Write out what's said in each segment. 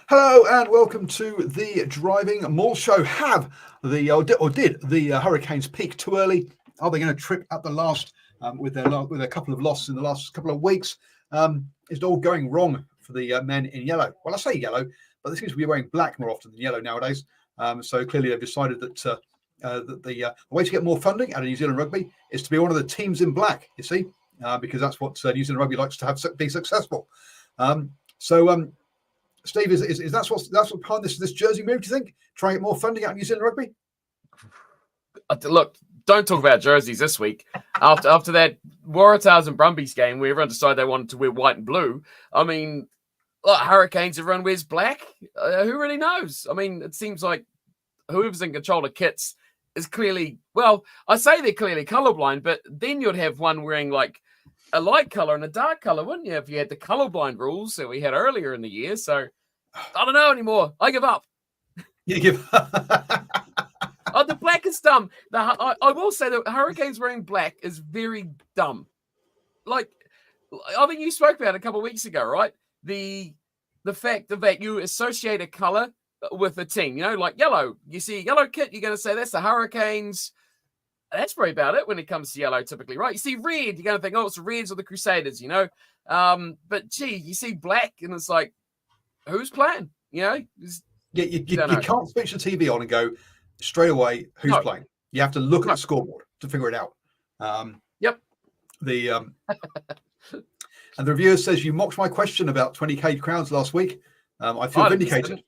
Hello and welcome to the DrivingMaul show. Did the Hurricanes peak too early? Are they going to trip at the last with a couple of losses in the last couple of weeks? Is it all going wrong for the men in yellow? Well, I say yellow, but they seem to be wearing black more often than yellow nowadays. So clearly they've decided that the way to get more funding out of New Zealand rugby is to be one of the teams in black. You see, because that's what New Zealand rugby likes to have be successful. Steve, is that's what's behind this jersey move? Do you think trying to get more funding out of New Zealand rugby? Look, don't talk about jerseys this week. After that Waratahs and Brumbies game, where everyone decided they wanted to wear white and blue. I mean, look, Hurricanes, everyone wears black. Who really knows? I mean, it seems like whoever's in control of kits is clearly, well, I say they're clearly colorblind, but then you'd have one wearing like a light color and a dark color, wouldn't you? If you had the colorblind rules that we had earlier in the year. So I don't know anymore. I give up. You give up. The black is dumb. I will say that Hurricanes wearing black is very dumb. Like, I think you spoke about it a couple of weeks ago, right? The fact that you associate a color with a team, like yellow. You see a yellow kit, you're going to say that's the Hurricanes. That's probably about it when it comes to yellow, typically, right? You see red, you're going to think, oh, it's the Reds or the Crusaders, But, gee, you see black, and it's like, who's playing? You can't switch the TV on and go straight away, who's playing? You have to look at the scoreboard to figure it out. Yep. And the reviewer says, you mocked my question about 20K crowds last week. I feel vindicated.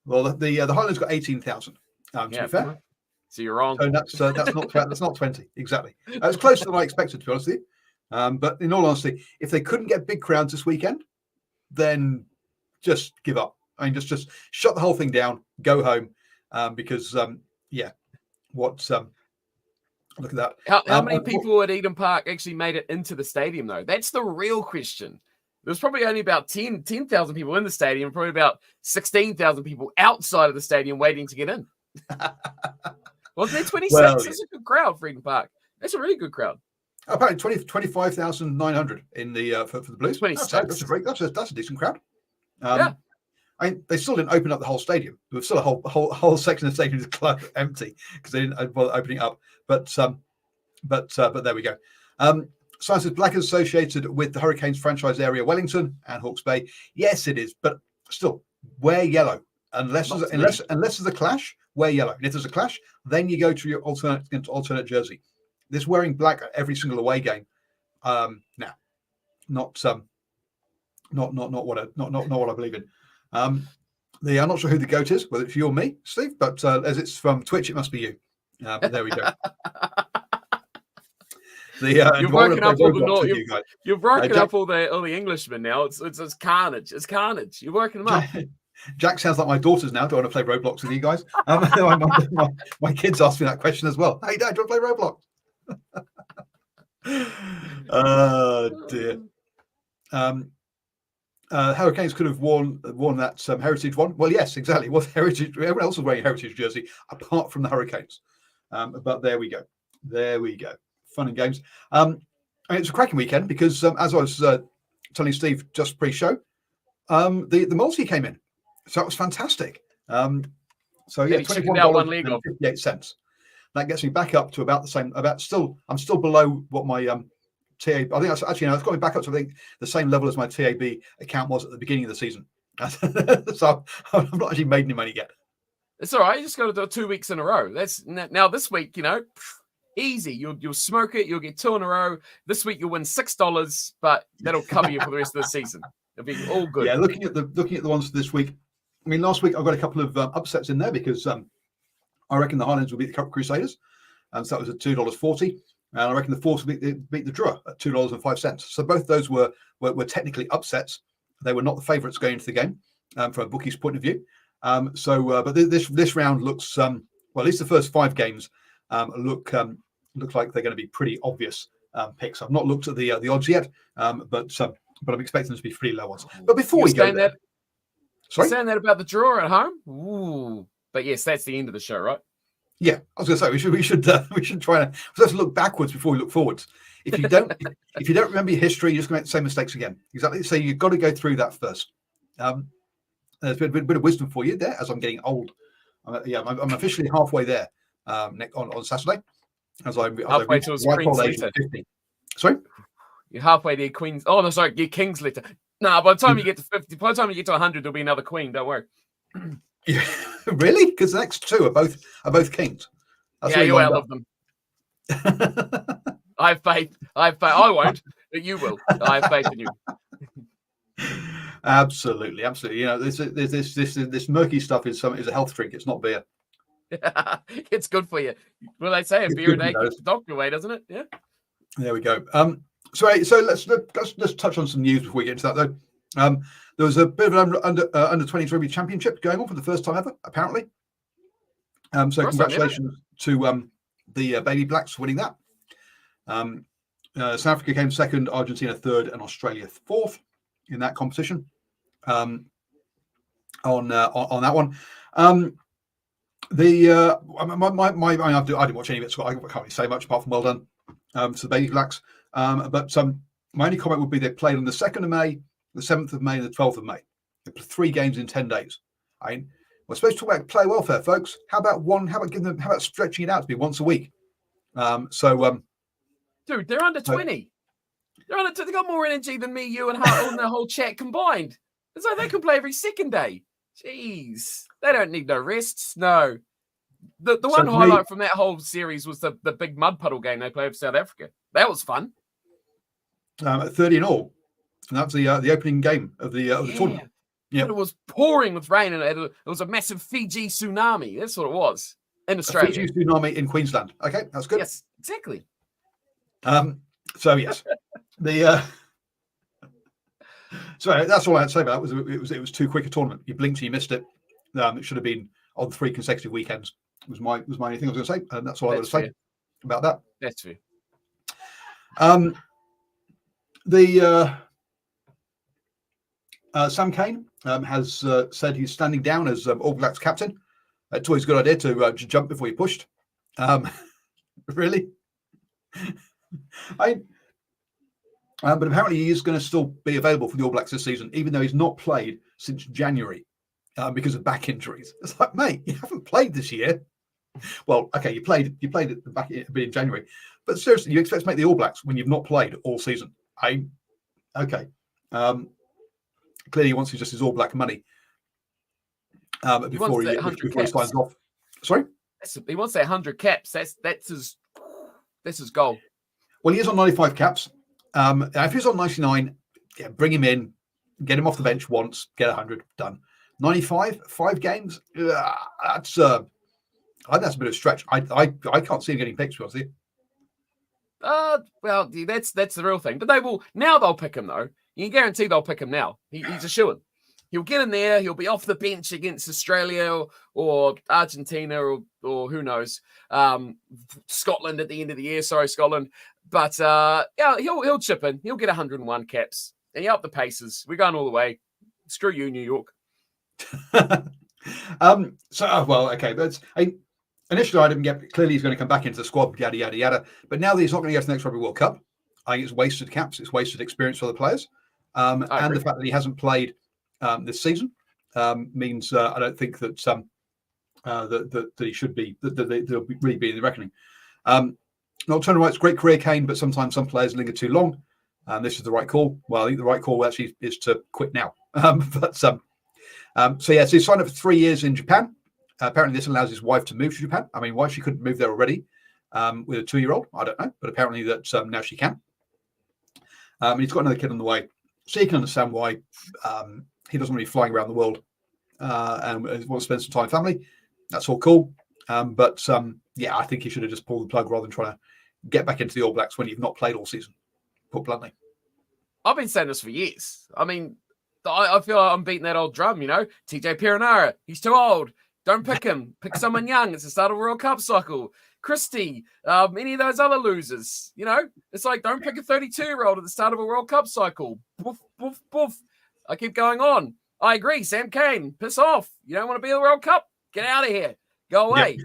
Well, the Highlands got 18,000, to be fair. So you're wrong. So that's not 20 exactly. It's closer than I expected, to be honest with you. But in all honesty, if they couldn't get big crowds this weekend, then just give up. I mean, just shut the whole thing down, go home, because look at that. How many people at Eden Park actually made it into the stadium, though? That's the real question. There's probably only about 10,000 people in the stadium, probably about 16,000 people outside of the stadium waiting to get in. Wasn't there 26? That's a good crowd for Eden Park. That's a really good crowd. Apparently 25,900 in the for the Blues. 26. That's a decent crowd. Yeah. I mean, they still didn't open up the whole stadium. There was still a whole section of the stadium is empty because they didn't bother opening it up. But there we go. Science is black is associated with the Hurricanes franchise area, Wellington and Hawke's Bay. Yes, it is, but still wear yellow unless there's a clash. Wear yellow, and if there's a clash, then you go to your alternate jersey. This wearing black at every single away game, not what I believe in. I'm not sure who the goat is, whether it's you or me, Steve, but as it's from Twitch, it must be you. But there we go. You're working up all the you're working up all the Englishmen now. It's carnage. It's carnage. You're working them up. Jack sounds like my daughters now. Do I want to play Roblox with you guys? My kids asked me that question as well. Hey, Dad, do you want to play Roblox? Oh, dear. Hurricanes could have worn that Heritage one. Well, yes, exactly. What Heritage? Everyone else was wearing a Heritage jersey apart from the Hurricanes. But there we go. Fun and games. And it's a cracking weekend because, as I was telling Steve just pre-show, the multi came in. So it was fantastic. $21.58. That gets me back up to about the same. I'm still below what my TAB. I think that's actually it's got me back up to I think the same level as my TAB account was at the beginning of the season. So I've not actually made any money yet. It's all right. You just got to do it 2 weeks in a row. That's now this week. Easy. You'll smoke it. You'll get 2 in a row. This week you'll win $6, but that'll cover you for the rest of the season. It'll be all good. Yeah, looking at the ones for this week. I mean, last week I've got a couple of upsets in there because I reckon the Highlands will beat the Crusaders, and so that was at $2.40. And I reckon the Force will beat the Drua at $2.05. So both those were technically upsets. They were not the favourites going into the game from a bookie's point of view. But this round looks well. At least the first 5 games look like they're going to be pretty obvious picks. I've not looked at the odds yet, but I'm expecting them to be pretty low ones. But before we go there. Sorry? You're saying that about the draw at home? Ooh. But yes, that's the end of the show, right? Yeah, I was going to say we should try to look backwards before we look forwards. If you don't remember your history, you're just going to make the same mistakes again. Exactly. So you've got to go through that first. There's been a bit of wisdom for you there as I'm getting old. I'm officially halfway there on Saturday. As I halfway reach to his ripe Queen's old age of litter. 50. Sorry? You're halfway to your Queen's. Oh, no, sorry, your King's litter. No, by the time you get to 50, by the time you get to 100, there'll be another Queen. Don't worry. Yeah, really? Because the next two are both kings. That's Yeah, really you lined outlive them. I have faith. I won't, but you will. I have faith in you. Absolutely. You know, this murky stuff is a health drink. It's not beer. It's good for you. Well, they say a beer a day keeps the doctor away, doesn't it? Yeah. There we go. So let's touch on some news before we get into that though. There was a bit of an under 20s rugby championship going on for the first time ever, apparently. So congratulations to the Baby Blacks winning that. South Africa came second, Argentina third, and Australia fourth in that competition. On that one, I didn't watch any of it, so I can't really say much apart from well done to the Baby Blacks. But my only comment would be they played on the 2nd of May, the 7th of May, and the 12th of May. They played 3 games in 10 days. We're supposed to talk about play welfare, folks. How about stretching it out to be once a week? Dude, they're under 20. They got more energy than me, you, and Hart on the whole chat combined. It's like they can play every second day. Jeez, they don't need no rests. No. The one highlight from that whole series was the big mud puddle game they played with South Africa. That was fun. 30 in all, and that was the opening game of the tournament. Yeah, it was pouring with rain, and it was a massive Fiji tsunami. That's what it was in Australia. Fiji tsunami in Queensland. Okay, that's good. Yes, exactly. So yes, so that's all I had to say about that. It was too quick a tournament. You blinked, you missed it. It should have been on 3 consecutive weekends. Was my only thing I was going to say, and that's all I was going to say about that. That's fair. Sam Cane has said he's standing down as All Blacks captain. It's always a good idea to jump before you're pushed. Really? But apparently he is going to still be available for the All Blacks this season, even though he's not played since January because of back injuries. It's like, mate, you haven't played this year. Well, okay, you played at the back a bit in January, but seriously, you expect to make the All Blacks when you've not played all season? Okay. Clearly, he wants just his All Black money before he signs off. Sorry, he wants that 100 caps. That's his goal. Well, he is on 95 caps. If he's on 99, bring him in, get him off the bench once, get 100 done. 95, 5 games. That's a bit of a stretch. I can't see him getting picked. To be honest with you. Well, that's the real thing. But they'll pick him though. You can guarantee they'll pick him now. He's a shoo-in. He'll get in there. He'll be off the bench against Australia or Argentina or who knows, Scotland at the end of the year. Sorry, Scotland. But he'll chip in. He'll get 101 caps. And you up the paces. We're going all the way. Screw you, New York. Okay. But initially, I didn't get. Clearly, he's going to come back into the squad. Yada yada yada. But now that he's not going to go to the next Rugby World Cup, I think it's wasted caps. It's wasted experience for the players. And the fact that he hasn't played this season means I don't think that that he should be. That they'll really be in the reckoning. Alternative rights, great career, Kane, but sometimes some players linger too long. This is the right call. Well, I think the right call actually is to quit now. So he signed up for 3 years in Japan. Apparently, this allows his wife to move to Japan. I mean, why she couldn't move there already with a 2-year-old, I don't know. But apparently that now she can. And he's got another kid on the way. So you can understand why he doesn't want to be flying around the world and wants to spend some time with family. That's all cool. I think he should have just pulled the plug rather than trying to get back into the All Blacks when you've not played all season, put bluntly. I've been saying this for years. I mean, I feel like I'm beating that old drum, TJ Perenara, he's too old. Don't pick him. Pick someone young. It's the start of a World Cup cycle. Christie, any of those other losers, It's like, don't pick a 32-year-old at the start of a World Cup cycle. Boof, boof, boof. I keep going on. I agree. Sam Cane, piss off. You don't want to be in the World Cup? Get out of here. Go away.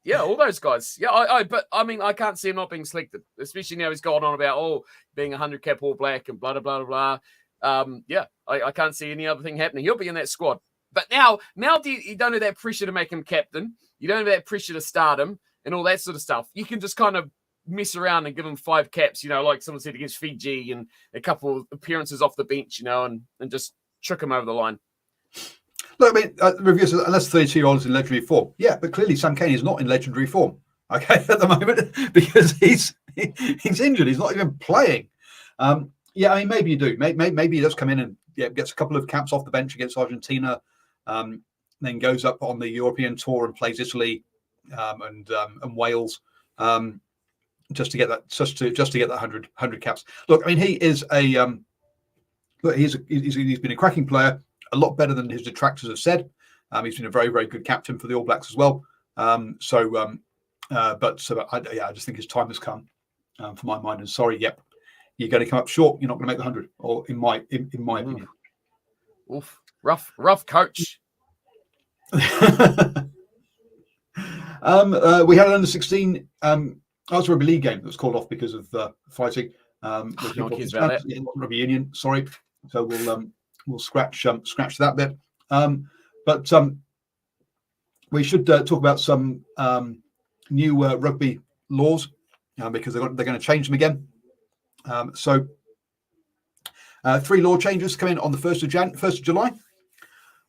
Yep. All those guys. Yeah, but I can't see him not being selected, especially now he's gone on about being 100 cap All Black and blah blah blah blah. I can't see any other thing happening. He'll be in that squad. But now you don't have that pressure to make him captain. You don't have that pressure to start him and all that sort of stuff. You can just kind of mess around and give him 5 caps, like someone said against Fiji, and a couple of appearances off the bench, and just trick him over the line. Look, I mean, reviews, unless 32-year-old is in legendary form. Yeah, but clearly Sam Cane is not in legendary form, okay, at the moment, because he's injured. He's not even playing. I mean, maybe you do. Maybe he does come in and gets a couple of caps off the bench against Argentina, then goes up on the European tour and plays Italy and Wales, just to get that 100 caps. Look, I mean, he is he's been a cracking player, a lot better than his detractors have said. He's been a very, very good captain for the All Blacks as well. I just think his time has come, for my mind. And sorry, you're going to come up short. You're not going to make the 100, or in my opinion. Oof, rough coach. We had an under-16 rugby league game that was called off because of fighting. Rugby union, sorry. So we'll scratch that bit. But we should talk about some new rugby laws because they're going to change them again. So 3 law changes come in on the 1st of July.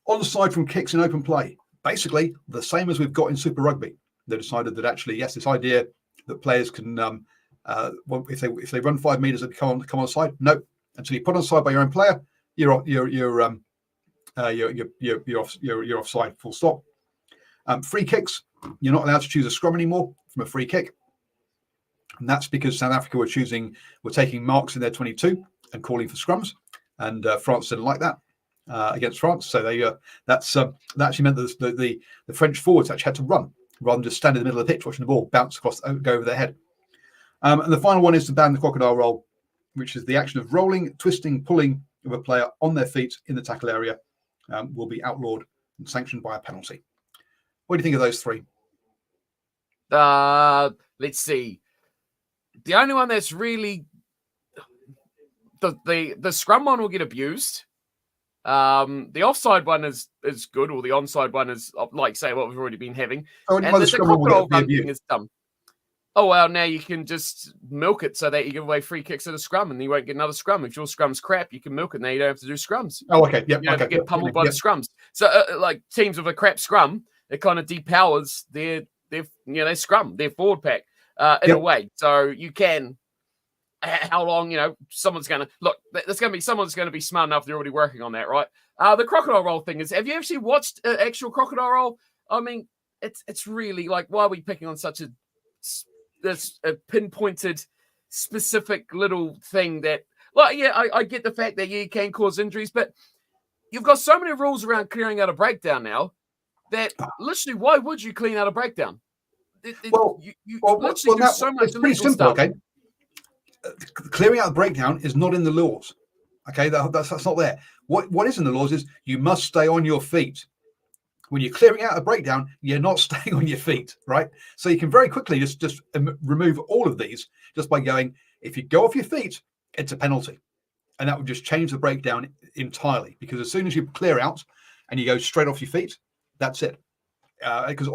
Onside from kicks in open play, basically the same as we've got in Super Rugby. They decided that actually, yes, this idea that players can, if they run 5 meters and come on side, no, until you put on side by your own player, you're offside. Full stop. Free kicks, you're not allowed to choose a scrum anymore from a free kick, and that's because South Africa were taking marks in their 22 and calling for scrums, and France didn't like that. Against France, so that actually meant that the French forwards actually had to run rather than just stand in the middle of the pitch watching the ball bounce across, go over their head. And the final one is to ban the crocodile roll, which is the action of rolling, twisting, pulling of a player on their feet in the tackle area, will be outlawed and sanctioned by a penalty. What do you think of those 3? Let's see. The only one that's really the scrum one will get abused. The offside one is good, or the onside one is, like, say, what we've already been having. And the crocodile run thing is dumb. Oh, well, now you can just milk it so that you give away free kicks at a scrum and you won't get another scrum. If your scrum's crap, you can milk it. Now you don't have to do scrums. Oh, okay. Yep. You don't have to get pummeled by the scrums. So, like, teams with a crap scrum, it kind of depowers their scrum, their forward pack in a way. So you can... How long, someone's going to look, someone's going to be smart enough. They're already working on that, right? The crocodile roll thing is, have you actually watched actual crocodile roll? I mean, it's really like, why are we picking on such a pinpointed, specific little thing that, like, I get the fact that you can cause injuries, but you've got so many rules around clearing out a breakdown now that literally, why would you clean out a breakdown? You literally do so much illegal stuff. Okay. Clearing out the breakdown is not in the laws. Okay, that's not there. What is in the laws is you must stay on your feet. When you're clearing out a breakdown, you're not staying on your feet, right? So you can very quickly just remove all of these just by going, if you go off your feet, it's a penalty. And that would just change the breakdown entirely, because as soon as you clear out and you go straight off your feet, that's it. Because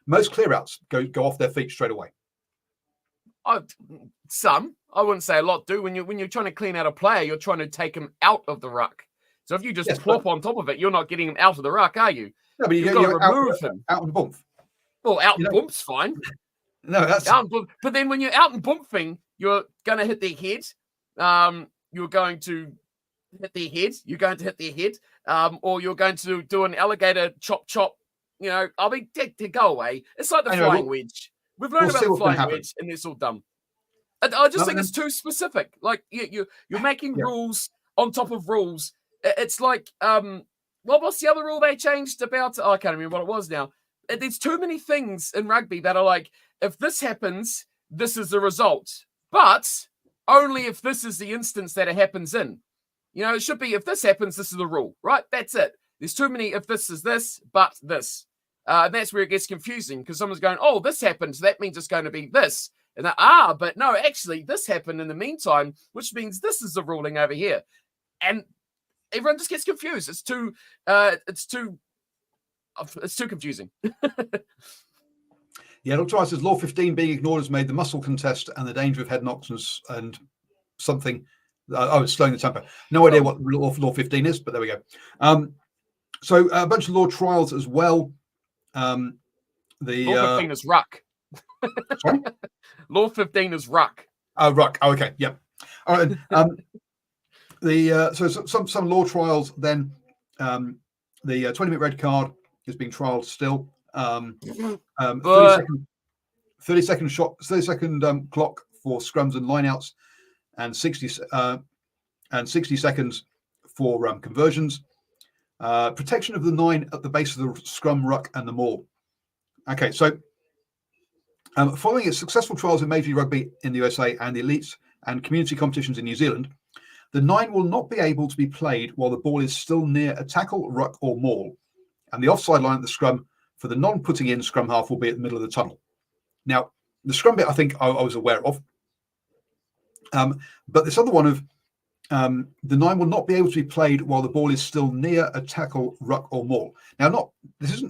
most clear outs go off their feet straight away. Some, I wouldn't say a lot do. When you're trying to clean out a player, you're trying to take him out of the ruck. So if you just plop on top of it, you're not getting him out of the ruck, are you? No, but you've got to remove him. Out and bump. Well, out and bump's fine. No, that's out and bump. But then when you're out and bumping, you're going to hit their head. You're going to hit their head. You're going to hit their head. Or you're going to do an alligator chop. I mean, to go away. It's like the flying wedge. We've learned about the flying wedge, and it's all dumb. I just think it's too specific. Like you're making rules on top of rules. It's like what was the other rule they changed about? I can't remember what it was now. There's too many things in rugby that are like, if this happens, this is the result, but only if this is the instance that it happens in. It should be, if this happens, this is the rule, right? That's it. There's too many if this is this, but this. And that's where it gets confusing, because someone's going, oh, this happened, so that means it's going to be this. And but no, actually, this happened in the meantime, which means this is the ruling over here. And everyone just gets confused. It's too confusing. Yeah, Dr. Rice says Law 15 being ignored has made the muscle contest and the danger of head knocks and something. It's slowing the tempo. No idea what Law 15 is, but there we go. So a bunch of law trials as well. Law 15 is ruck. Sorry? Law 15 is ruck. Oh, ruck. Oh, okay. Yep. All right. So some law trials. Then the 20-minute red card is being trialed still. 30 second clock for scrums and lineouts, and 60 seconds for conversions. Protection of the 9 at the base of the scrum, ruck, and the maul. Okay, so following its successful trials in Major League Rugby in the USA and the elites and community competitions in New Zealand, the 9 will not be able to be played while the ball is still near a tackle, ruck, or maul, and the offside line at the scrum for the non-putting in scrum half will be at the middle of the tunnel. Now, the scrum bit I think I was aware of, but this other one of the 9 will not be able to be played while the ball is still near a tackle, ruck, or maul. Now, does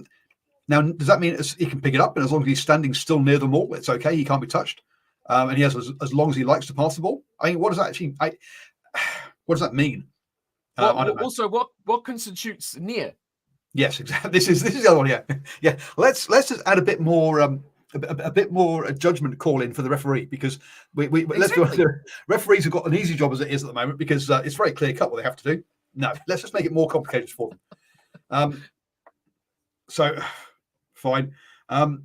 that mean he can pick it up, and as long as he's standing still near the maul, it's okay, he can't be touched, and he has as long as he likes to pass the ball? I mean, what does that actually? What does that mean? I don't know. Also, what constitutes near? Yes, exactly. This is the other one. Yeah. Let's just add a bit more. A bit more judgment call in for the referee, because we let's be honest, referees have got an easy job as it is at the moment, because it's very clear cut what they have to do. No, let's just make it more complicated for them. So fine. The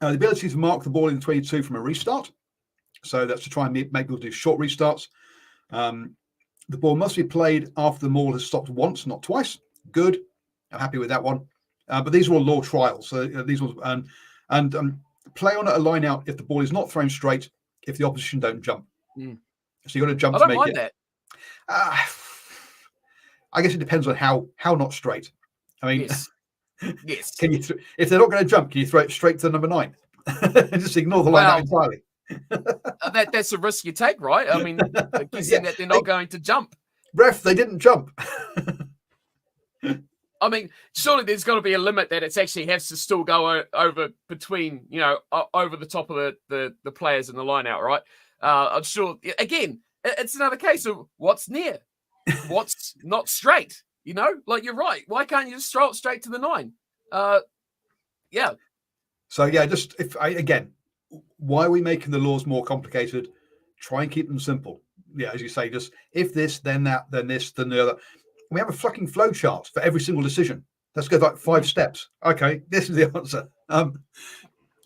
ability to mark the ball in 22 from a restart. So that's to try and make people do short restarts. The ball must be played after the maul has stopped once, not twice. Good. I'm happy with that one. But these are all law trials. So these ones and play on at a line out if the ball is not thrown straight, if the opposition don't jump. So you got to jump to make it. I don't mind that. I guess it depends on how not straight. I mean, yes. Can you if they're not going to jump, can you throw it straight to number 9 and just ignore the line out entirely? That's a risk you take, right? I mean, guessing that they're not going to jump. Ref, they didn't jump. I mean, surely there's got to be a limit that it actually has to still go over between, over the top of the players in the line out, right? I'm sure, again, it's another case of what's near, what's not straight, Like, you're right. Why can't you just throw it straight to the 9? Yeah. So, yeah, why are we making the laws more complicated? Try and keep them simple. Yeah, as you say, just if this, then that, then this, then the other. We have a fucking flow chart for every single decision. Let's go like 5 steps. Okay, this is the answer. Well,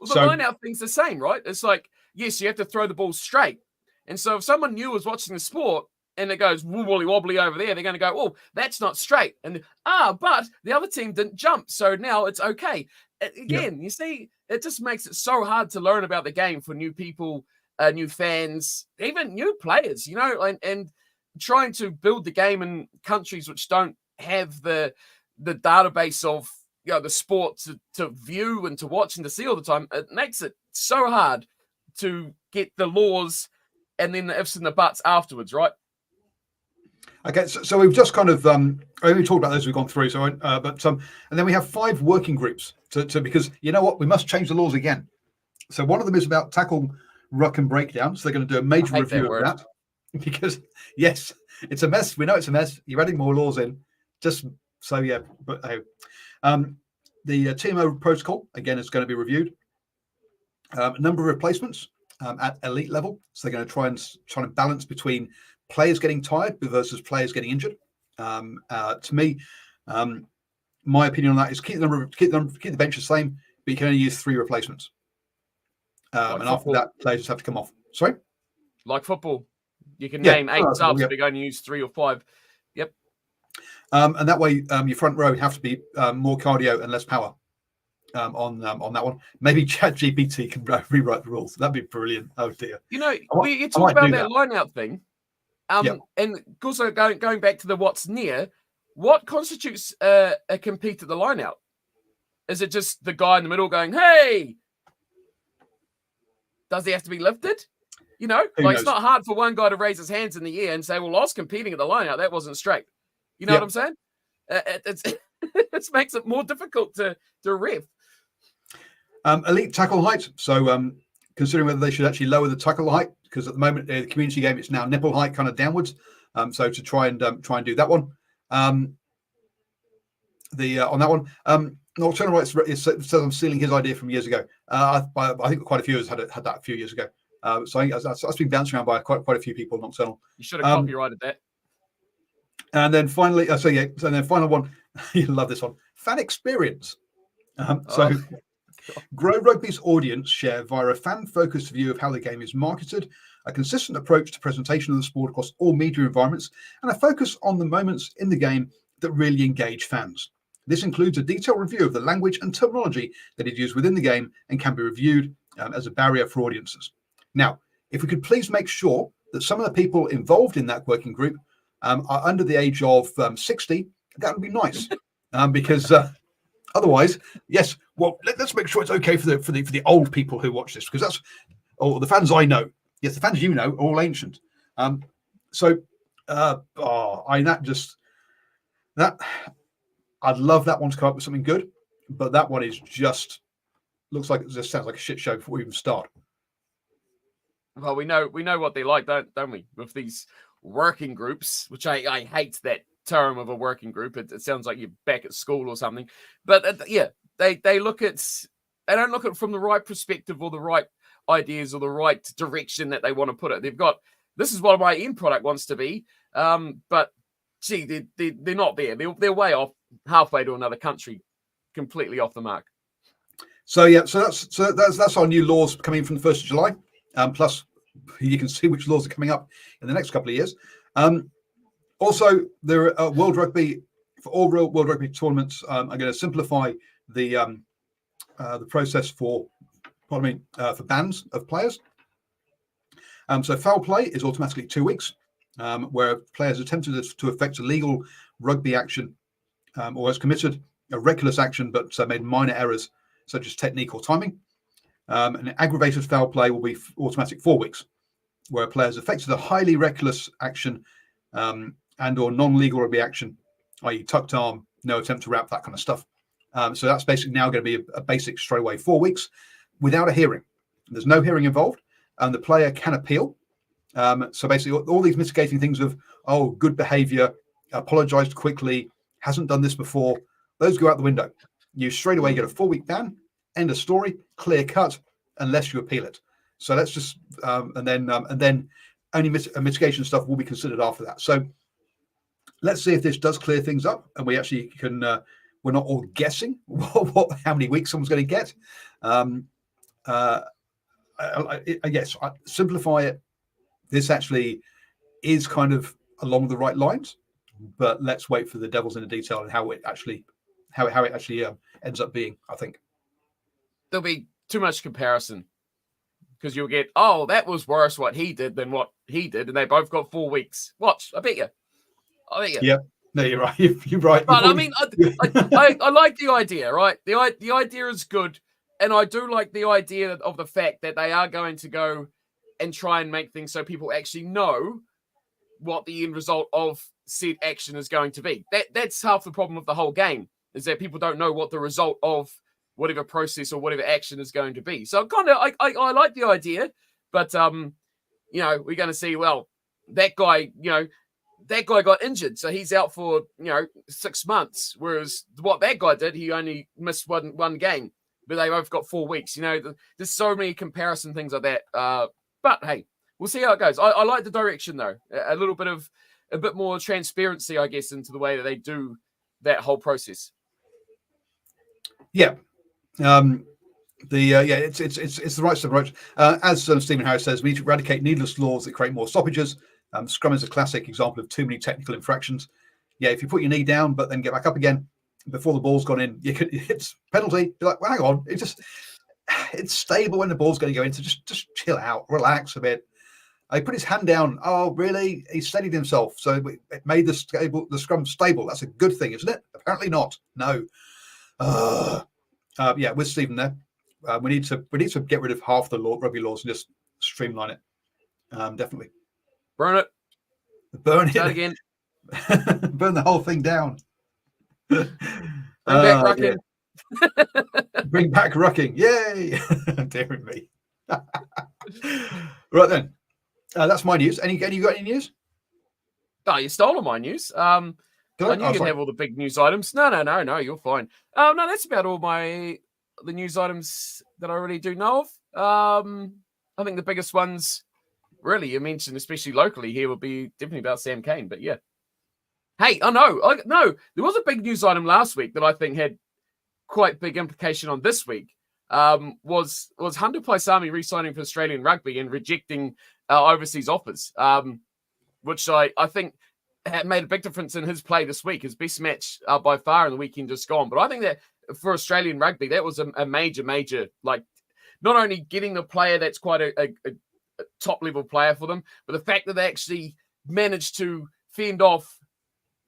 the line out thing's the same, right? It's like, yes, you have to throw the ball straight. And so if someone new is watching the sport and it goes wobbly wobbly over there, they're going to go, oh, that's not straight. And but the other team didn't jump, so now it's okay. Again, You see, it just makes it so hard to learn about the game for new people, new fans, even new players, and trying to build the game in countries which don't have the database of the sport to view and to watch and to see all the time. It makes it so hard to get the laws and then the ifs and the buts afterwards, right? Okay, so we've just kind of we talked about those we've gone through. So, and then we have 5 working groups to because you know what, we must change the laws again. So one of them is about tackle, ruck, and breakdown. So they're going to do a major review of that. Because yes, it's a mess. We know it's a mess. You're adding more laws in, just so yeah. But the TMO protocol again is going to be reviewed. Number of replacements at elite level, so they're going to try and balance between players getting tired versus players getting injured. To me, my opinion on that is keep the bench the same, but you can only use 3 replacements. And after that, players just have to come off. Sorry, like football. You can name 8 subs, but you're going to use 3 or 5. Yep. And that way, your front row have to be more cardio and less power on that one. Maybe ChatGPT can rewrite the rules. That'd be brilliant. Oh dear. You talk about that line-out thing. And also going back to the what's near, what constitutes a compete at the line-out? Is it just the guy in the middle going, hey? Does he have to be lifted? It's not hard for one guy to raise his hands in the air and say, well, I was competing at the line out. That wasn't straight. You know what I'm saying? It makes it more difficult to ref. Elite tackle height. So considering whether they should actually lower the tackle height, because at the moment the community game it's now nipple height kind of downwards. So to try and do that one. On that one, Nocturnal Rights says I'm stealing his idea from years ago. I think quite a few of us had that a few years ago. So I think that's been bounced around by quite a few people. Nocturnal. You should have copyrighted that. And then finally, final one. You love this one. Fan experience. Grow Rugby's audience share via a fan-focused view of how the game is marketed, a consistent approach to presentation of the sport across all media environments, and a focus on the moments in the game that really engage fans. This includes a detailed review of the language and terminology that is used within the game and can be reviewed as a barrier for audiences. Now, if we could please make sure that some of the people involved in that working group are under the age of 60, that would be nice, because otherwise, yes. Well, let's make sure it's okay for the old people who watch this, because that's the fans I know. Yes, the fans you know are all ancient. I'd love that one to come up with something good, but that one is just looks like it just sounds like a shit show before we even start. Well, we know what they like, don't we? With these working groups, which I hate that term of a working group. It sounds like you're back at school or something. But they don't look at it from the right perspective or the right ideas or the right direction that they want to put it. They've got, this is what my end product wants to be, but gee, they're not there. They're way off, halfway to another country, completely off the mark. So that's our new laws coming from the 1st of July. Plus, you can see which laws are coming up in the next couple of years. Also, there are World Rugby, for all real World Rugby tournaments, are going to simplify the process for bans of players. So foul play is automatically 2 weeks, where players attempted to effect illegal rugby action or has committed a reckless action but made minor errors such as technique or timing. An aggravated foul play will be automatic 4 weeks, where players effected a highly reckless action and or non-legal rugby action, i.e. tucked arm, no attempt to wrap, that kind of stuff. So that's basically now going to be a basic straight away 4 weeks without a hearing. There's no hearing involved, and the player can appeal. So basically all these mitigating things of, good behavior, apologized quickly, hasn't done this before, those go out the window. You straight away get a 4-week ban, end of story, clear cut, unless you appeal it. So let's just, and then only mitigation stuff will be considered after that. So let's see if this does clear things up, and we actually can. We're not all guessing how many weeks someone's going to get. Yes, simplify it. This actually is kind of along the right lines, but let's wait for the devil's in the detail and how it actually ends up being. I think there'll be too much comparison, because you'll get, that was worse what he did than what he did, and they both got 4 weeks. Watch, I bet you. Yeah, no, you're right. You're right. But I mean, I like the idea, right? The idea is good, and I do like the idea of the fact that they are going to go and try and make things so people actually know what the end result of said action is going to be. That's half the problem of the whole game, is that people don't know what the result of whatever process or whatever action is going to be. So I like the idea, but we're going to see, well, that guy got injured, so he's out for 6 months, whereas what that guy did, he only missed one game, but they both got 4 weeks. There's so many comparison things like that. But hey, we'll see how it goes. I like the direction though, a bit more transparency, I guess, into the way that they do that whole process. Yeah. It's the right approach. As Stephen Harris says, we need to eradicate needless laws that create more stoppages. Scrum is a classic example of too many technical infractions. Yeah, if you put your knee down but then get back up again before the ball's gone in, it's penalty. You're like, well, hang on, it's stable when the ball's going to go in. So just chill out, relax a bit. He put his hand down. Oh, really? He steadied himself, so it made the scrum stable. That's a good thing, isn't it? Apparently not. No. With Stephen there, we need to get rid of half the rugby laws and just streamline it. Definitely. Burn it. Burn it. Start again. Burn the whole thing down. Bring back rucking. Yeah. Bring back rucking. Yay. Daring me. Right then. That's my news. You got any news? Oh, you stole all my news. I knew you'd have all the big news items. No, you're fine. No, that's about all the news items that I already do know of. I think the biggest ones, really, you mentioned, especially locally here, would be definitely about Sam Cane. But yeah. Hey, no, there was a big news item last week that I think had quite big implication on this week. Was Hunter Paisami re-signing for Australian rugby and rejecting overseas offers, which I think made a big difference in his play this week. His best match by far in the weekend just gone. But I think that for Australian rugby, that was a major, like, not only getting the player that's quite a top-level player for them, but the fact that they actually managed to fend off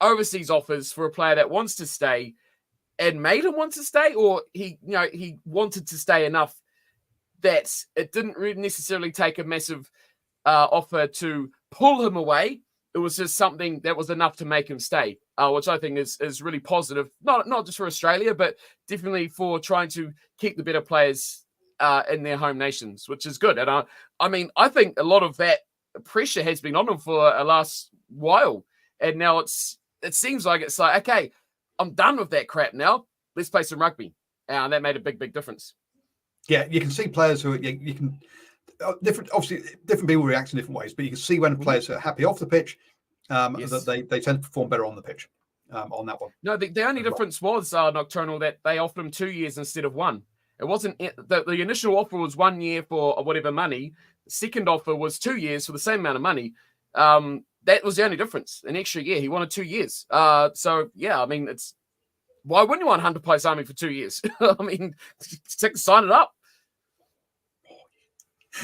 overseas offers for a player that wants to stay and made him want to stay, or he wanted to stay enough that it didn't really necessarily take a massive offer to pull him away. It was just something that was enough to make him stay, which I think is really positive, not just for Australia, but definitely for trying to keep the better players in their home nations, which is good. And I think a lot of that pressure has been on him for a last while, and now it seems like it's like, okay, I'm done with that crap now. Let's play some rugby. And that made a big difference. Yeah, you can see players who you can different people react in different ways, but you can see when players are happy off the pitch, Yes. that they tend to perform better on the pitch on that one. No, the only difference was Nocturnal, that they offered him 2 years instead of one. It wasn't the initial offer was 1 year for whatever money. The second offer was 2 years for the same amount of money. That was the only difference. An extra year. He wanted 2 years. So yeah, I mean, why wouldn't you want Hunter Paisami for 2 years? I mean, sign it up.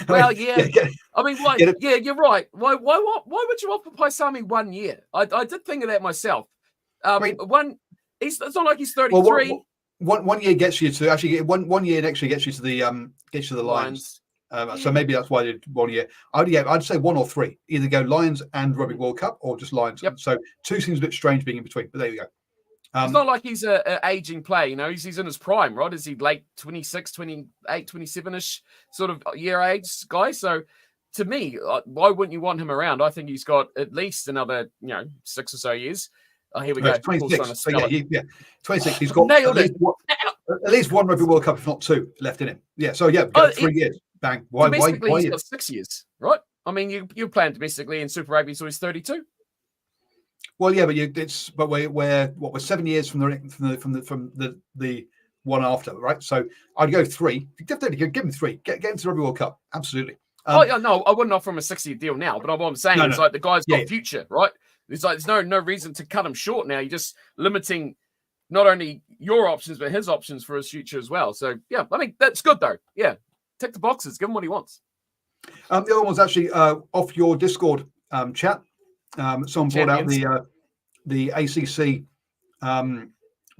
Well, yeah. I mean, why? Yeah, you're right. Why would you offer Paisami 1 year? I did think of that myself. It's not like he's 33. Well, 1 year gets you to actually one year actually gets you to the Lions. So maybe that's why they did 1 year. I'd say 1 or 3. Either go Lions and Rugby World Cup, or just Lions. Yep. So 2 seems a bit strange being in between, but there you go. It's not like he's an aging player, he's in his prime, right? Is he late 26, 28, 27-ish sort of year age guy? So to me, why wouldn't you want him around? I think he's got at least another, 6 or so years. Oh, here we go. 26. So yeah, 26. He's got at least one Rugby World Cup, if not 2, left in him. Yeah, so yeah, 3 years. Bang. Why he's got 6 years, right? I mean, you're playing domestically in Super Rugby, so he's 32. Well, yeah, but we're 7 years from the one after, right? So I'd go 3. Definitely give him 3. Get him to the Rugby World Cup. Absolutely. No, I wouldn't offer him a 6-year deal now. But what I'm saying is like the guy's got future, right? It's like there's no reason to cut him short now. You're just limiting not only your options but his options for his future as well. So yeah, I mean that's good though. Yeah, tick the boxes, give him what he wants. The other one was actually off your Discord chat. Someone brought out the ACC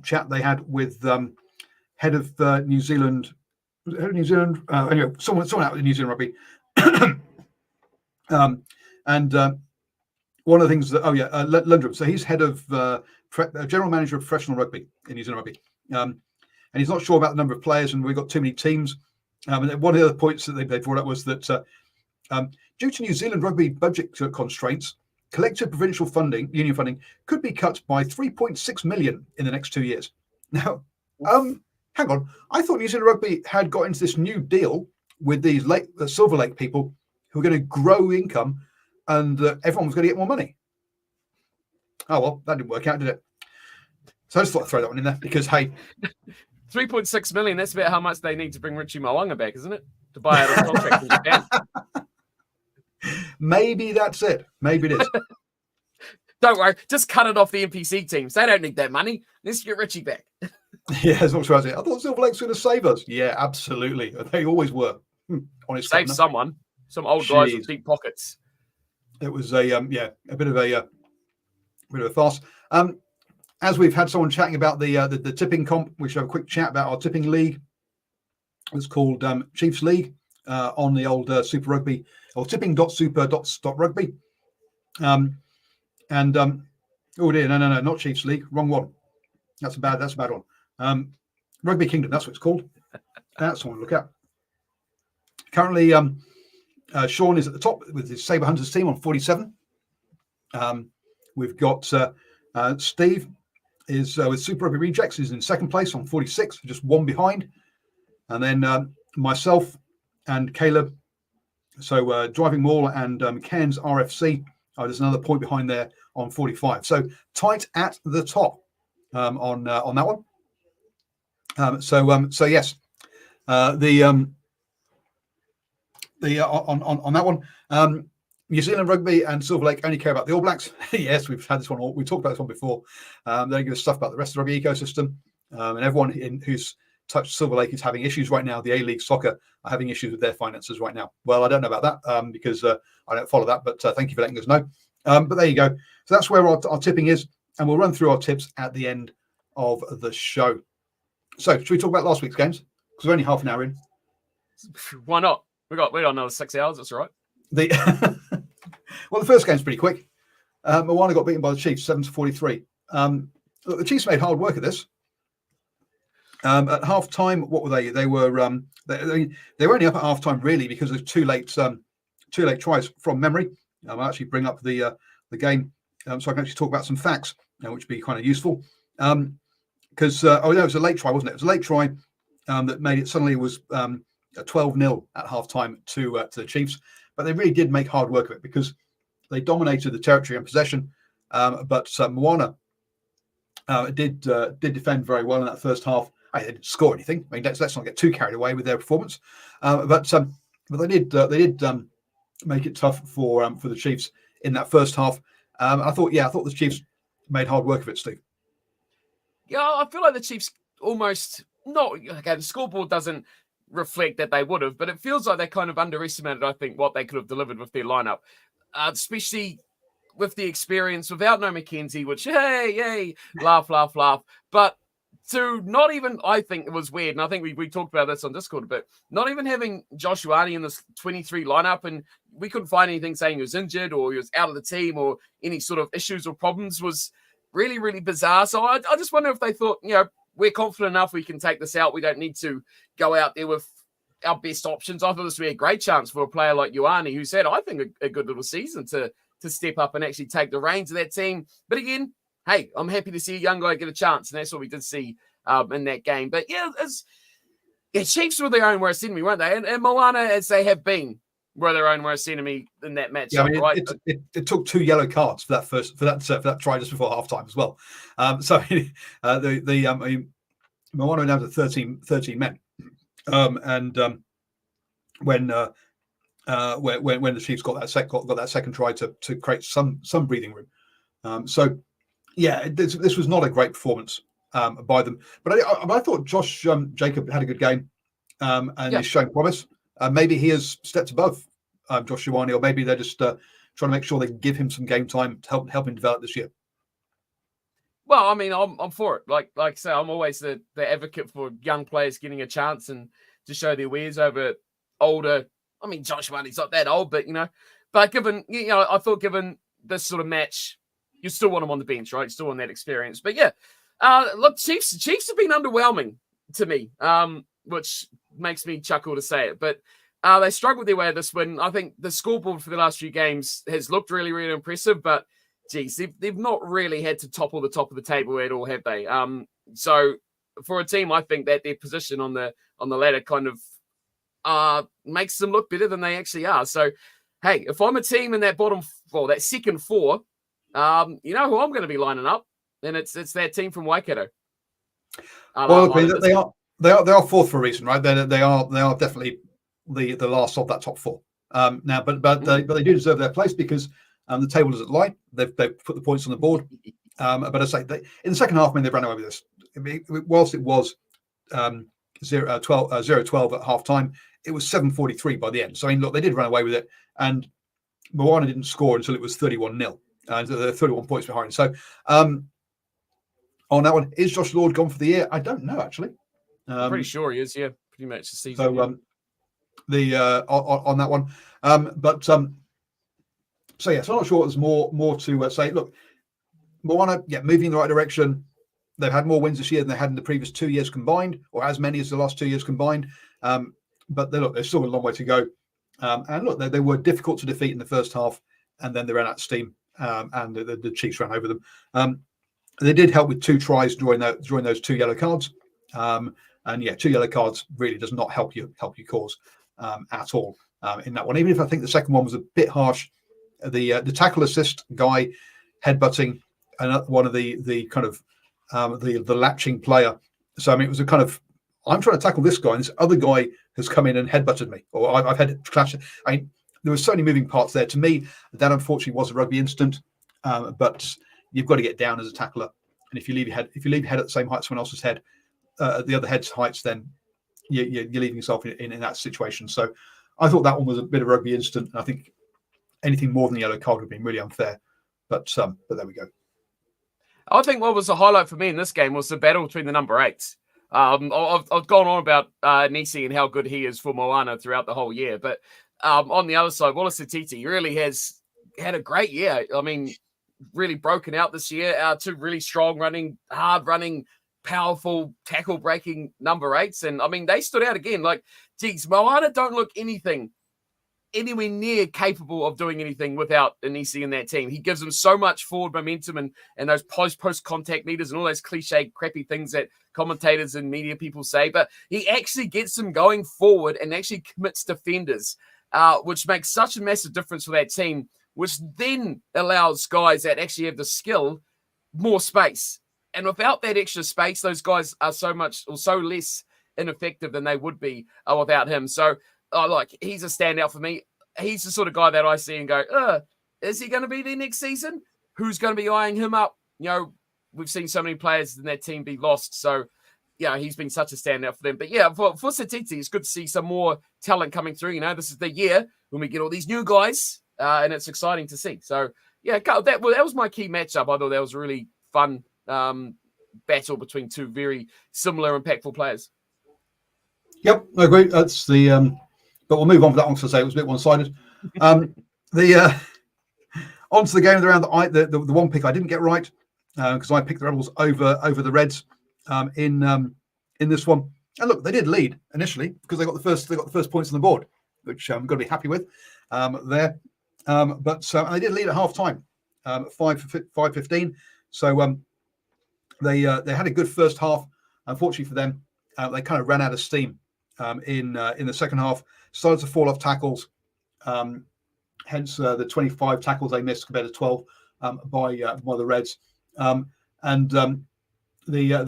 chat they had with head of New Zealand. Anyway, someone out with New Zealand Rugby. One of the things that Lundrum. So he's head of general manager of professional rugby in New Zealand Rugby, and he's not sure about the number of players, and we've got too many teams. And one of the other points that they brought up was that due to New Zealand Rugby budget constraints, collective provincial union funding could be cut by 3.6 million in the next 2 years. Now, hang on. I thought New Zealand Rugby had got into this new deal with these Silver Lake people who were going to grow income, and everyone was going to get more money. Oh, well, that didn't work out, did it? So I just thought I'd throw that one in there because, hey... 3.6 million, that's about how much they need to bring Richie Mo'unga back, isn't it? To buy out his contract in Japan. Maybe that's it. Maybe it is. Don't worry, just cut it off the NPC teams. They don't need that money. Let's get Richie back. Yeah, as much as I thought Silver Lake's going to save us. Yeah, absolutely. They always were. Honestly, save someone. Some old guys with deep pockets. It was a bit of a farce. As we've had someone chatting about the tipping comp, we should have a quick chat about our tipping league. It's called Chiefs League on the old Super Rugby or tipping.super.rugby. And Oh dear, no, not Chiefs League, wrong one. That's a bad one. Rugby Kingdom, that's what it's called. That's one to look at. Currently, Sean is at the top with his Sabre Hunters team on 47. We've got Steve is with Super Rugby Rejects is in second place on 46, just one behind. And then myself and Caleb, so DrivingMaul and Ken's RFC, there's another point behind there on 45. So tight at the top on that one. So yes, on that one, New Zealand Rugby and Silver Lake only care about the All Blacks. Yes, we've had this one. We talked about this one before. They don't give us stuff about the rest of the rugby ecosystem, and everyone who's touched Silver Lake is having issues right now. The A-League soccer are having issues with their finances right now. Well, I don't know about that because I don't follow that, but thank you for letting us know. But there you go. So that's where our tipping is, and we'll run through our tips at the end of the show. So should we talk about last week's games? Because we're only half an hour in. Why not? We got another 6 hours. That's all right. Well, the first game's pretty quick. Moana got beaten by the Chiefs, 7-43. Look, the Chiefs made hard work of this. At half time, what were they? They were only up at half time really because of two late tries from memory. I'll actually bring up the game so I can actually talk about some facts, which would be kind of useful. Because it was a late try, wasn't it? It was a late try that made it suddenly was 12-0 at half time to the Chiefs. But they really did make hard work of it because they dominated the territory and possession. But Moana did defend very well in that first half. They didn't score anything. I mean, let's not get too carried away with their performance. But they did make it tough for the Chiefs in that first half. I thought the Chiefs made hard work of it, Steve. Yeah, I feel like the Chiefs almost not. Okay, the scoreboard doesn't reflect that they would have, but it feels like they kind of underestimated, I think, what they could have delivered with their lineup, especially with the experience without no McKenzie, which, hey, laugh. But to not even, I think it was weird, and I think we talked about this on Discord a bit, not even having Josh Ioane in this 23 lineup, and we couldn't find anything saying he was injured or he was out of the team or any sort of issues or problems was really, really bizarre. So I just wonder if they thought, we're confident enough we can take this out. We don't need to go out there with our best options. I thought this would be a great chance for a player like Ioane, who's had, I think, a good little season to step up and actually take the reins of that team. But again, hey, I'm happy to see a young guy get a chance, and that's what we did see in that game. But Chiefs were their own worst enemy, weren't they? And Moana, as they have been, were their own worst enemy in that match. Yeah, I mean, right? It took 2 yellow cards for that try just before halftime as well. Moana down to 13 men, and when the Chiefs got that second try to create some breathing room. This was not a great performance by them, but I thought Josh Jacob had a good game and is showing promise. Maybe he has stepped above Josh Ioane, or maybe they're just trying to make sure they can give him some game time to help him develop this year. Well, I mean, I'm for it. Like I say, I'm always the advocate for young players getting a chance and to show their wares over older. I mean, Josh Ioane's not that old, but but given I thought given this sort of match, you still want him on the bench, right? You still want that experience. But look, Chiefs have been underwhelming to me, which makes me chuckle to say it. But they struggled their way to this win. I think the scoreboard for the last few games has looked really, really impressive, but geez, they've not really had to topple the top of the table at all, have they? So for a team, I think that their position on the ladder kind of makes them look better than they actually are. So, hey, if I'm a team in that that second four, you know who I'm going to be lining up, and it's that team from Waikato. They are fourth for a reason, right? They are definitely the last of that top four. Now, but they do deserve their place because the table doesn't lie. They've put the points on the board. But I say in the second half, I mean, they ran away with this. Whilst it was 0-12 at half time, it was 7-43 by the end. So I mean, look, they did run away with it, and Moana didn't score until it was 31-0, and they're 31 points behind. So on that one, is Josh Lord gone for the year? I don't know actually. I'm pretty sure he is. Yeah, pretty much the season. So on that one, so I'm not sure there's more to say. Look, Moana, moving in the right direction. They've had more wins this year than they had in the previous 2 years combined, or as many as the last 2 years combined. But there's still a long way to go. And look, they were difficult to defeat in the first half, and then they ran out of steam, and the Chiefs ran over them. They did help with 2 tries during those 2 yellow cards. And 2 yellow cards really does not help your cause at all in that one. Even if I think the second one was a bit harsh, the tackle assist guy headbutting one of the kind of the latching player. So I mean, it was a kind of, I'm trying to tackle this guy, and this other guy has come in and headbutted me, or I've had clash. I mean, there were so many moving parts there. To me, that unfortunately was a rugby incident, but you've got to get down as a tackler, and if you leave your head at the same height as someone else's head, at the other head's heights, then you're leaving yourself in that situation. So I thought that one was a bit of a rugby incident. I think anything more than the yellow card would have been really unfair. But there we go. I think what was the highlight for me in this game was the battle between the number 8s. I've gone on about Nisi and how good he is for Moana throughout the whole year. But on the other side, Wallace Atiti really has had a great year. I mean, really broken out this year. 2 really strong running, hard running, powerful tackle breaking number 8s. And I mean, they stood out again. Like, geez, Moana don't look anywhere near capable of doing anything without Anisi in that team. He gives them so much forward momentum and those post contact meters and all those cliche crappy things that commentators and media people say, but he actually gets them going forward and actually commits defenders, which makes such a massive difference for that team, which then allows guys that actually have the skill more space. And without that extra space, those guys are so less ineffective than they would be without him. So he's a standout for me. He's the sort of guy that I see and go, is he going to be there next season? Who's going to be eyeing him up? You know, we've seen so many players in that team be lost. So, yeah, he's been such a standout for them. But yeah, for Satiti, it's good to see some more talent coming through. You know, this is the year when we get all these new guys, and it's exciting to see. So, yeah, that was my key matchup. I thought that was a really fun battle between 2 very similar, impactful players. Yep, I agree. That's the but we'll move on for that one because I say it was a bit one-sided. Onto the game of the round, the one pick I didn't get right because I picked the Rebels over the Reds in this one. And look, they did lead initially because they got the first points on the board, which I'm going to be happy with there. But and they did lead at half time, 5-15. So they had a good first half. Unfortunately for them, they kind of ran out of steam in the second half. Started to fall off tackles, hence the 25 tackles they missed compared to 12 by the Reds. Their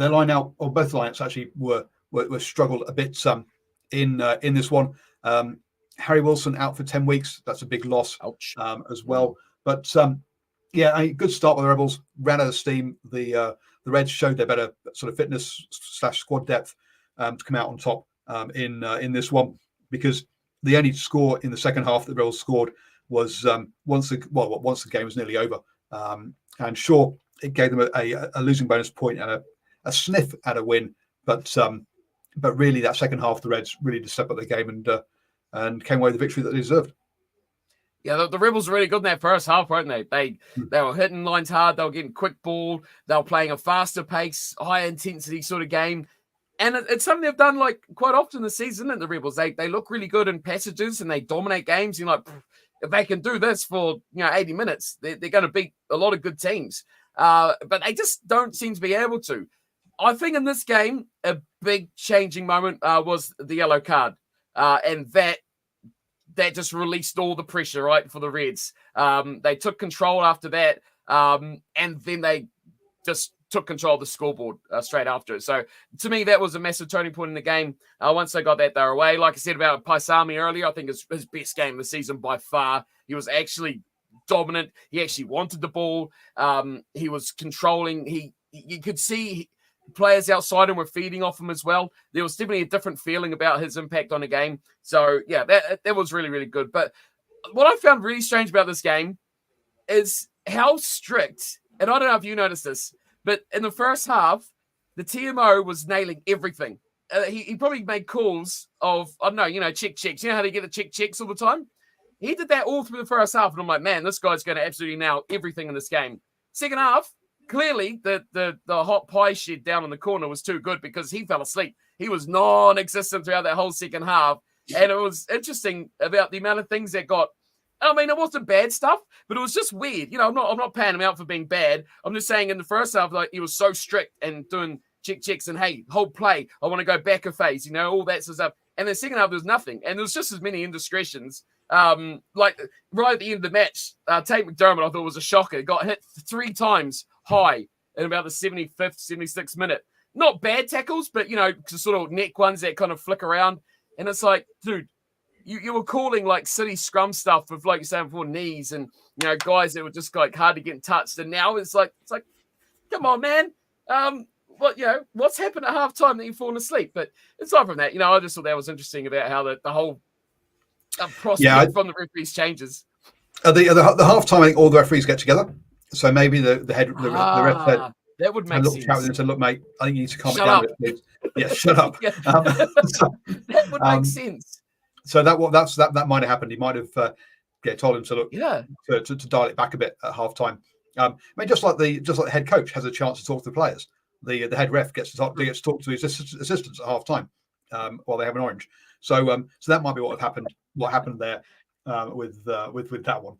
line out, or both lineups actually were struggled a bit in this one. Harry Wilson out for 10 weeks. That's a big loss as well. But a good start by the Rebels. Ran out of steam. The Reds showed their better sort of fitness / squad depth to come out on top in this one, because the only score in the second half that the Rebels scored was once the game was nearly over. And sure, it gave them a losing bonus point and a sniff at a win, but really that second half, the Reds really did step up the game and came away with the victory that they deserved. Yeah, the Rebels were really good in that first half, weren't they? They were hitting lines hard. They were getting quick ball. They were playing a faster pace, high intensity sort of game. And it's something they've done like quite often this season, isn't it, the Rebels? They look really good in passages and they dominate games. You're like, if they can do this for 80 minutes, they're going to beat a lot of good teams. But they just don't seem to be able to. I think in this game, a big changing moment was the yellow card. And that just released all the pressure, right, for the Reds. They took control after that, and then they just took control of the scoreboard straight after it. So to me, that was a massive turning point in the game. Once they got that, they were away. Like I said about Paisami earlier, I think it's his best game of the season by far. He was actually dominant. He actually wanted the ball. He was controlling. You could see players outside him were feeding off him as well. There was definitely a different feeling about his impact on the game. So yeah, that was really, really good. But what I found really strange about this game is how strict, and I don't know if you noticed this, but in the first half, the TMO was nailing everything. He probably made calls of, I don't know, check checks. You know how they get the check checks all the time? He did that all through the first half, and I'm like, man, this guy's going to absolutely nail everything in this game. Second half, clearly the hot pie shed down in the corner was too good because he fell asleep. He was non-existent throughout that whole second half. And it was interesting about the amount of things that got. I mean, it wasn't bad stuff, but it was just weird. I'm not panning him out for being bad. I'm just saying in the first half, like he was so strict and doing checks and hey, hold play. I want to go back a phase, all that sort of stuff. And the second half, there was nothing. And there was just as many indiscretions. Like right at the end of the match, Tate McDermott, I thought was a shocker. Got hit 3 times high in about the 75th, 76th minute. Not bad tackles, but, sort of neck ones that kind of flick around. And it's like, dude, you were calling like city scrum stuff with, like you saying before, knees and, guys that were just like hard to get touched. And now it's like, come on, man. What's happened at halftime that you've fallen asleep? But aside from that, I just thought that was interesting about how the whole prospect from the referees changes. The halftime, I think all the referees get together. So maybe the ref said, that would make sense. Chat with him and said, look, mate, I think you need to calm it down a bit, please. Yeah, shut up. That would make sense. So that might have happened. He might have told him to look to dial it back a bit at halftime. I mean, just like the head coach has a chance to talk to the players, the head ref gets to talk to his assistants at halftime while they have an orange. So that might be what happened. What happened there with that one.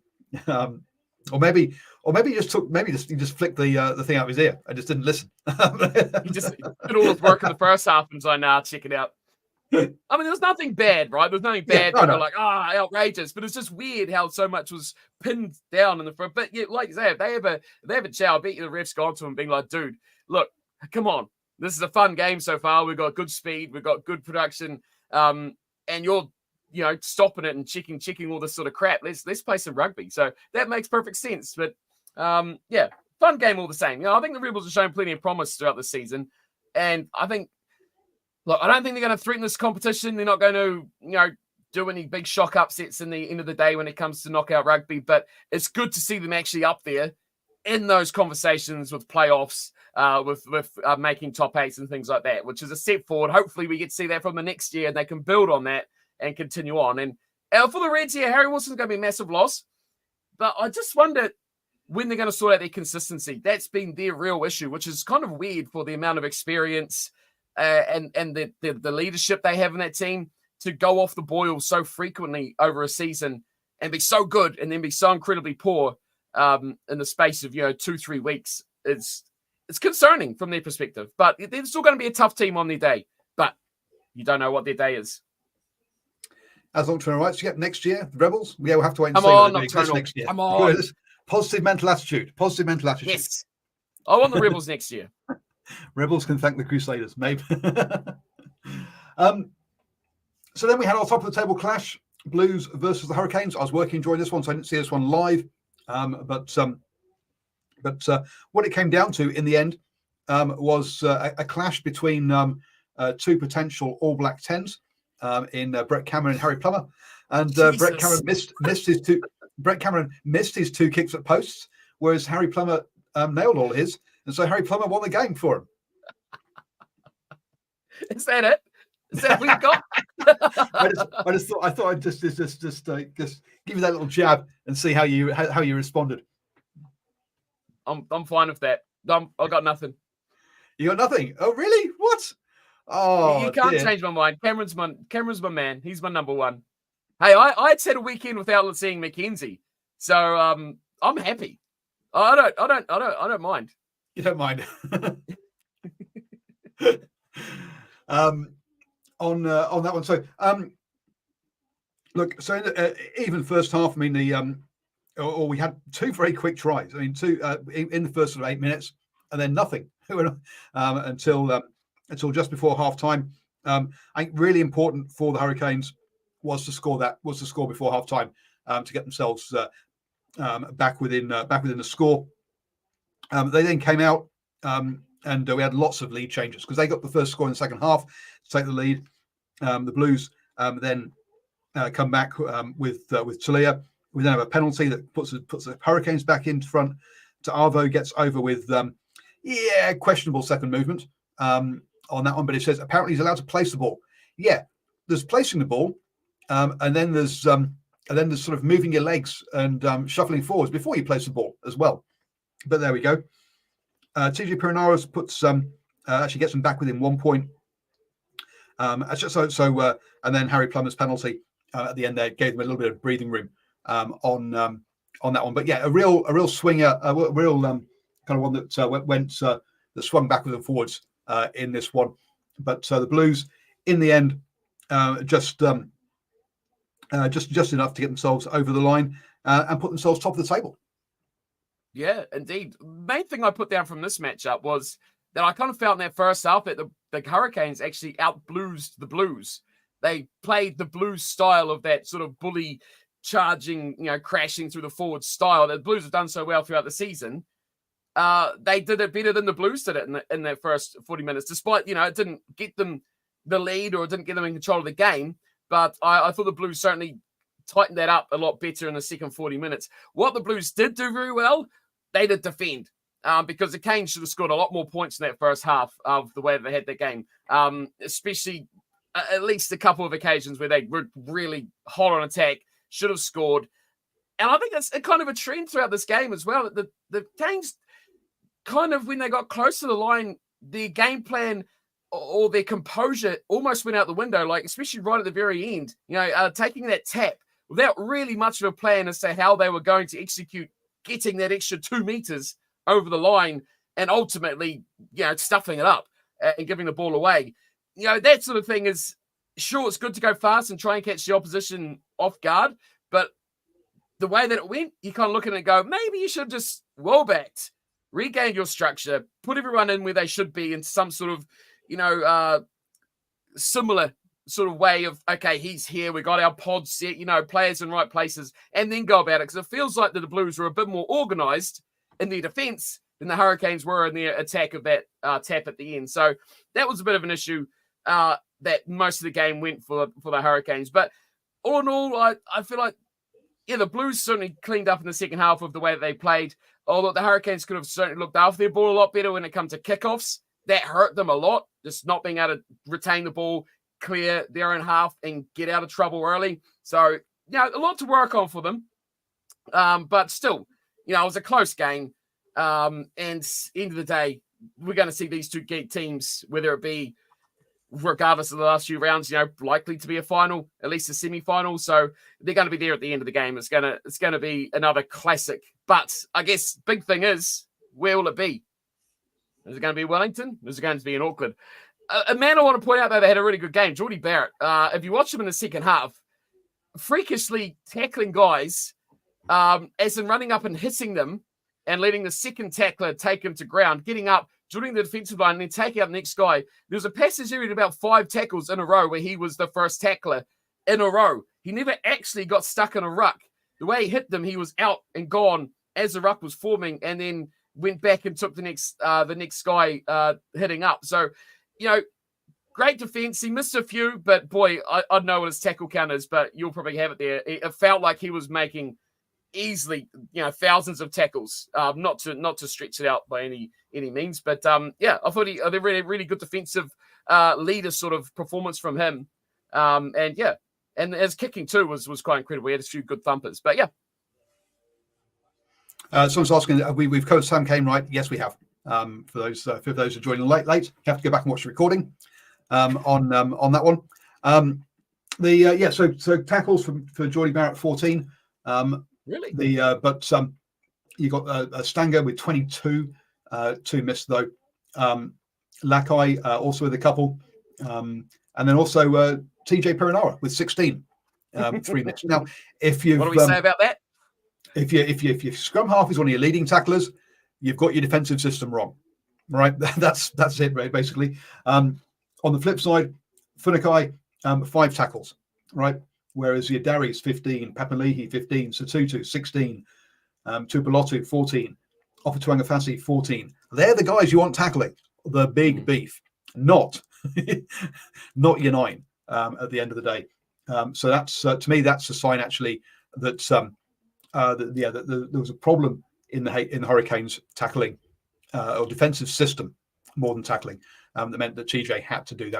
Or maybe he just flicked the thing out of his ear and just didn't listen. He just did all his work in the first half and was like, nah, check it out. I mean, there was nothing bad, right? There was nothing bad. They were like, outrageous. But it's just weird how so much was pinned down in the front. But yeah, like you say, if they have a chow, I bet you the ref's gone to him being like, dude, look, come on. This is a fun game so far. We've got good speed. We've got good production. And you're stopping it and checking all this sort of crap. Let's play some rugby. So that makes perfect sense. But fun game all the same. I think the Rebels have shown plenty of promise throughout the season. And I think, look, I don't think they're going to threaten this competition. They're not going to, do any big shock upsets in the end of the day when it comes to knockout rugby. But it's good to see them actually up there in those conversations with playoffs, with making top 8s and things like that, which is a step forward. Hopefully we get to see that from the next year and they can build on that and continue on. And for the Reds here, Harry Wilson's going to be a massive loss. But I just wonder when they're going to sort out their consistency. That's been their real issue, which is kind of weird for the amount of experience and the leadership they have in that team to go off the boil so frequently over a season and be so good and then be so incredibly poor in the space of 2-3 weeks. It's concerning from their perspective. But they're still going to be a tough team on their day. But you don't know what their day is. As Nocturnal Rights, next year, the Rebels. Yeah, we'll have to wait and see whether they exist next year. Come on. Positive mental attitude. Positive mental attitude. Yes. I want the Rebels next year. Rebels can thank the Crusaders, maybe. So then we had our top of the table clash, Blues versus the Hurricanes. I was working during this one, so I didn't see this one live. But what it came down to in the end was a clash between two potential All Black 10s. In Brett Cameron and Harry Plummer, and Brett Cameron missed his two. Brett Cameron missed his 2 kicks at posts, whereas Harry Plummer nailed all his, and so Harry Plummer won the game for him. Is that it? Is that what you got? I thought I'd just give you that little jab and see how you responded. I'm fine with that. I got nothing. You got nothing? Oh, really? What? Oh, you can't change my mind. Cameron's my man. He's my number one. Hey, I had said a weekend without seeing Mackenzie, so I'm happy. I don't mind. You don't mind. On that one. So look. So even first half. I mean, we had 2 very quick tries. I mean, 2 in the first sort of 8 minutes, and then nothing until just before half time. I think really important for the Hurricanes was to score before half time to get themselves back within the score. They then came out and we had lots of lead changes because they got the first score in the second half to take the lead. The Blues then come back with Talia. We then have a penalty that puts the Hurricanes back in front. Arvo gets over with questionable second movement on that one, but it says apparently he's allowed to place the ball. Yeah, there's placing the ball, and then there's sort of moving your legs and shuffling forwards before you place the ball as well. But there we go. TJ Pirinaros puts actually gets them back within 1 point. And then Harry Plummer's penalty at the end there gave them a little bit of breathing room on that one. But yeah, a real swinger, a real kind of one that that swung backwards and forwards in this one. But the Blues, in the end, just enough to get themselves over the line and put themselves top of the table. Yeah, indeed. Main thing I put down from this matchup was that I kind of felt in that first half that the Hurricanes actually out-bluesed the Blues. They played the Blues style of that sort of bully charging, crashing through the forward style that the Blues have done so well throughout the season. They did it better than the Blues did it in their first 40 minutes, despite, it didn't get them the lead or it didn't get them in control of the game. But I thought the Blues certainly tightened that up a lot better in the second 40 minutes. What the Blues did do very well, they did defend. Because the Canes should have scored a lot more points in that first half of the way that they had their game, especially at least a couple of occasions where they were really hot on attack, should have scored. And I think that's a kind of a trend throughout this game as well. The Canes kind of, when they got close to the line, their game plan or their composure almost went out the window, like especially right at the very end, taking that tap without really much of a plan as to how they were going to execute getting that extra 2 meters over the line and ultimately, stuffing it up and giving the ball away. That sort of thing is, sure, it's good to go fast and try and catch the opposition off guard, but the way that it went, you kind of look at it and go, maybe you should have just well backed, regained your structure, put everyone in where they should be in some sort of, similar sort of way of, okay, he's here, we got our pods set, players in right places, and then go about it. Because it feels like that the Blues were a bit more organized in their defense than the Hurricanes were in their attack of that tap at the end. So that was a bit of an issue that most of the game went for the Hurricanes. But all in all, I feel like, the Blues certainly cleaned up in the second half of the way that they played. Although the Hurricanes could have certainly looked after their ball a lot better when it comes to kickoffs. That hurt them a lot, just not being able to retain the ball, clear their own half, and get out of trouble early. So, a lot to work on for them. But still, it was a close game. And end of the day, we're going to see these two teams, whether it be regardless of the last few rounds, likely to be a final, at least a semi-final. So they're going to be there at the end of the game. It's going to be another classic. But I guess big thing is, where will it be? Is it going to be Wellington? Is it going to be in Auckland? A man I want to point out, though, they had a really good game, Geordie Barrett. If you watch him in the second half, freakishly tackling guys, as in running up and hitting them and letting the second tackler take him to ground, getting up, joining the defensive line, and then taking out the next guy. There was a passage there with about 5 tackles in a row where he was the first tackler in a row. He never actually got stuck in a ruck. The way he hit them, he was out and gone as the ruck was forming, and then went back and took the next guy hitting up. So, great defense. He missed a few, but boy, I know what his tackle count is, but you'll probably have it there. It felt like he was making easily, thousands of tackles. Not to stretch it out by any means, but I thought they're really good defensive leader sort of performance from him. And his kicking too was quite incredible. He had a few good thumpers, but yeah. Someone's asking, we've covered Sam Cane, right? Yes, we have. For those who are joining late, you have to go back and watch the recording on that one. So tackles for Geordie Barrett 14. Really? You got Stanger with 22, 2 missed though. Lakai also with a couple, and then also TJ Perinara with 16, 3 missed. Now, if you what do we say about that? If your scrum half is one of your leading tacklers, you've got your defensive system wrong, right? That's it, right? Basically. On the flip side, Funakai, 5 tackles, right? Whereas your Darius 15, Papali'i 15, Satutu 16, Tupolotu 14, Ofatuangafasi 14. They're the guys you want tackling the big beef, not your 9 at the end of the day. So that's to me that's a sign actually that that there was a problem in the Hurricanes tackling or defensive system more than tackling. That meant that TJ had to make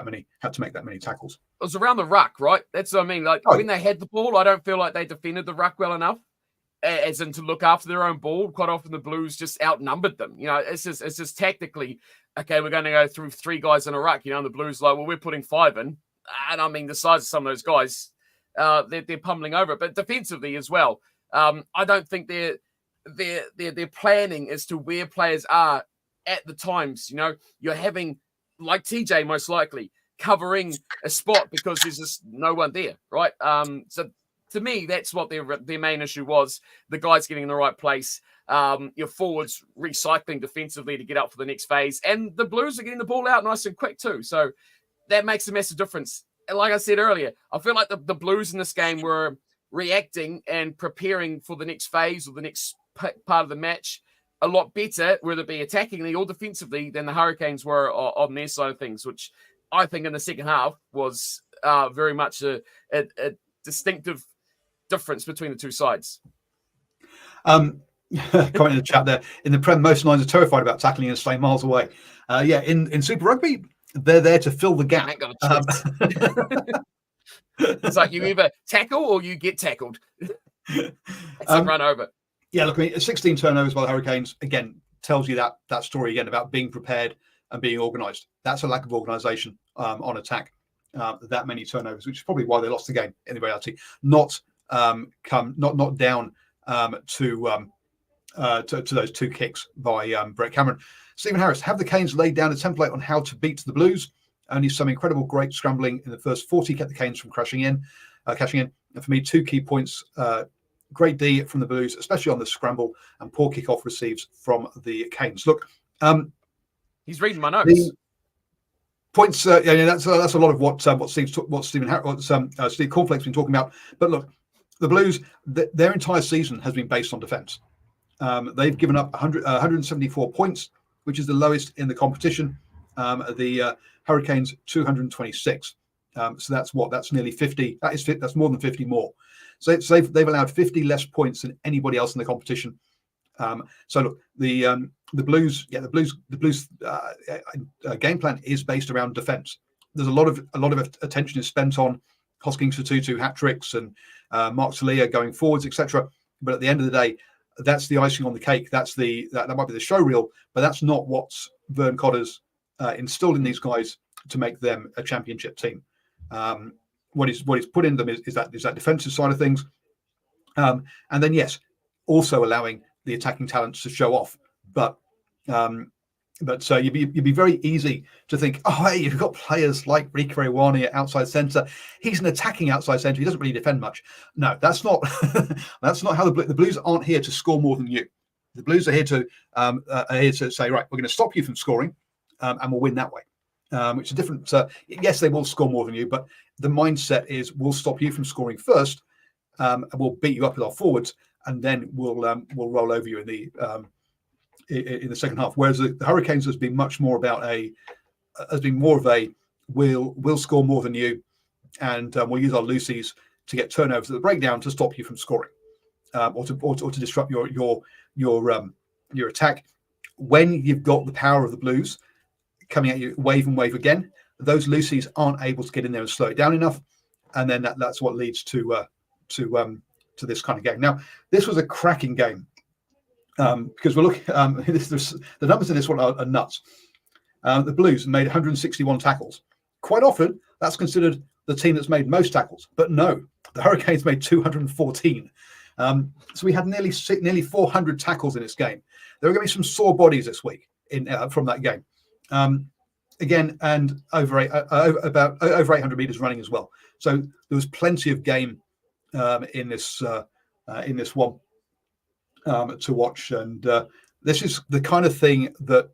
that many tackles. It was around the ruck, right? That's what I mean. When they had the ball, I don't feel like they defended the ruck well enough. as in to look after their own ball. Quite often the Blues just outnumbered them. It's just tactically, okay, we're going to go through 3 guys in a ruck. And the Blues like, well, we're putting 5 in. And I mean, the size of some of those guys, they're pummeling over it. But defensively as well, I don't think their planning as to where players are at the times. You're having, like TJ most likely, covering a spot because there's just no one there, right? So to me, that's what their main issue was. The guys getting in the right place, your forwards recycling defensively to get up for the next phase, and the Blues are getting the ball out nice and quick too. So that makes a massive difference. And like I said earlier, I feel like the Blues in this game were reacting and preparing for the next phase or the next part of the match a lot better, whether it be attackingly or defensively, than the Hurricanes were on their side of things, which I think in the second half was very much a distinctive difference between the two sides. Comment in the chat there. In the Prem, most lines are terrified about tackling and staying miles away. In Super Rugby, they're there to fill the gap. It's like you either tackle or you get tackled. It's a run over. Yeah, look, I mean, 16 turnovers by the Hurricanes, again, tells you that story again about being prepared and being organised. That's a lack of organisation on attack. That many turnovers, which is probably why they lost the game in reality. Not down to those 2 kicks by Brett Cameron. Stephen Harris, have the Canes laid down a template on how to beat the Blues? Only some incredible great scrambling in the first 40 kept the Canes from cashing in. And for me, 2 key points. Great D from the Blues, especially on the scramble, and poor kickoff receives from the Canes. Look, he's reading my notes. Points, that's a lot of what Steve Cornflake's been talking about. But look, the Blues, their entire season has been based on defence. They've given up 174 points, which is the lowest in the competition. The Hurricanes 226. So that's nearly 50. That's more than 50 more. So they've allowed 50 less points than anybody else in the competition. So look, the Blues game plan is based around defence. There's a lot of attention is spent on Hoskins Tutu hat tricks and Mark Talia going forwards, etc. But at the end of the day, that's the icing on the cake. That might be the show reel, but that's not what's Vern Cotter's instilled in these guys to make them a championship team. What he's put in them is that defensive side of things, and then yes, also allowing the attacking talents to show off. But you'd be very easy to think, oh hey, you've got players like Rico Ioane at outside centre. He's an attacking outside centre. He doesn't really defend much. No, that's not how the Blues aren't here to score more than you. The Blues are here to say, right, we're going to stop you from scoring, and we'll win that way. Which is different. Yes, they will score more than you, but the mindset is we'll stop you from scoring first, and we'll beat you up with our forwards, and then we'll roll over you in the second half. Whereas the Hurricanes has been much more about more of a we'll score more than you, and we'll use our loosies to get turnovers at the breakdown to stop you from scoring, or to disrupt your attack. When you've got the power of the Blues coming at you wave and wave again, those loosies aren't able to get in there and slow it down enough, and then that's what leads to this kind of game. Now, this was a cracking game because we're looking. The numbers in this one are nuts. The Blues made 161 tackles. Quite often, that's considered the team that's made most tackles, but no, the Hurricanes made 214. So we had nearly 400 tackles in this game. There are going to be some sore bodies this week from that game. Again, and over 800 meters running as well. So there was plenty of game in this one to watch, and this is the kind of thing that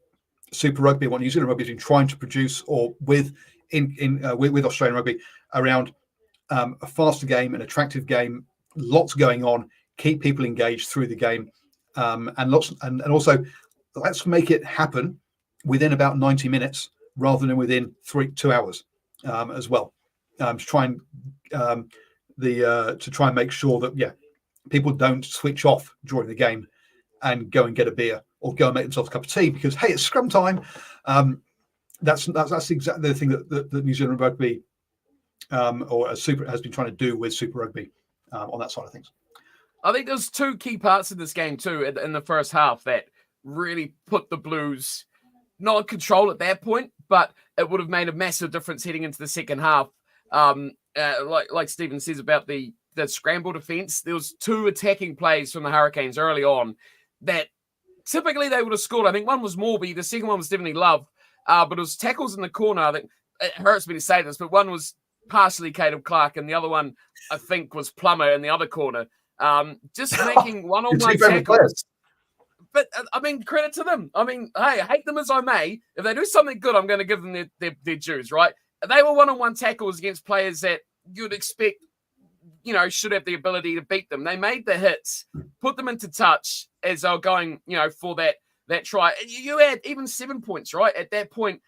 Super Rugby, what New Zealand Rugby has been trying to produce, or with Australian Rugby, around a faster game, an attractive game, lots going on, keep people engaged through the game, and also let's make it happen within about 90 minutes rather than within 2 hours as well, to try and make sure that people don't switch off during the game and go and get a beer or go and make themselves a cup of tea because hey, it's scrum time. That's exactly the thing that New Zealand Rugby or Super has been trying to do with Super Rugby on that side of things. I think there's two key parts in this game too in the first half that really put the Blues not in control at that point, but it would have made a massive difference heading into the second half. Like Stephen says about the scramble defense, there was two attacking plays from the Hurricanes early on that typically they would have scored. I think one was Morby, the second one was definitely Love, but it was tackles in the corner. I think it hurts me to say this, but one was partially Caleb Clark, and the other one I think was Plummer in the other corner. Just making one-on-one tackles. But I mean, credit to them. I mean, hey, hate them as I may, if they do something good, I'm going to give them their dues, right? They were one-on-one tackles against players that you'd expect, should have the ability to beat them. They made the hits, put them into touch as they were going, for that try. You had even 7 points, right? At that point,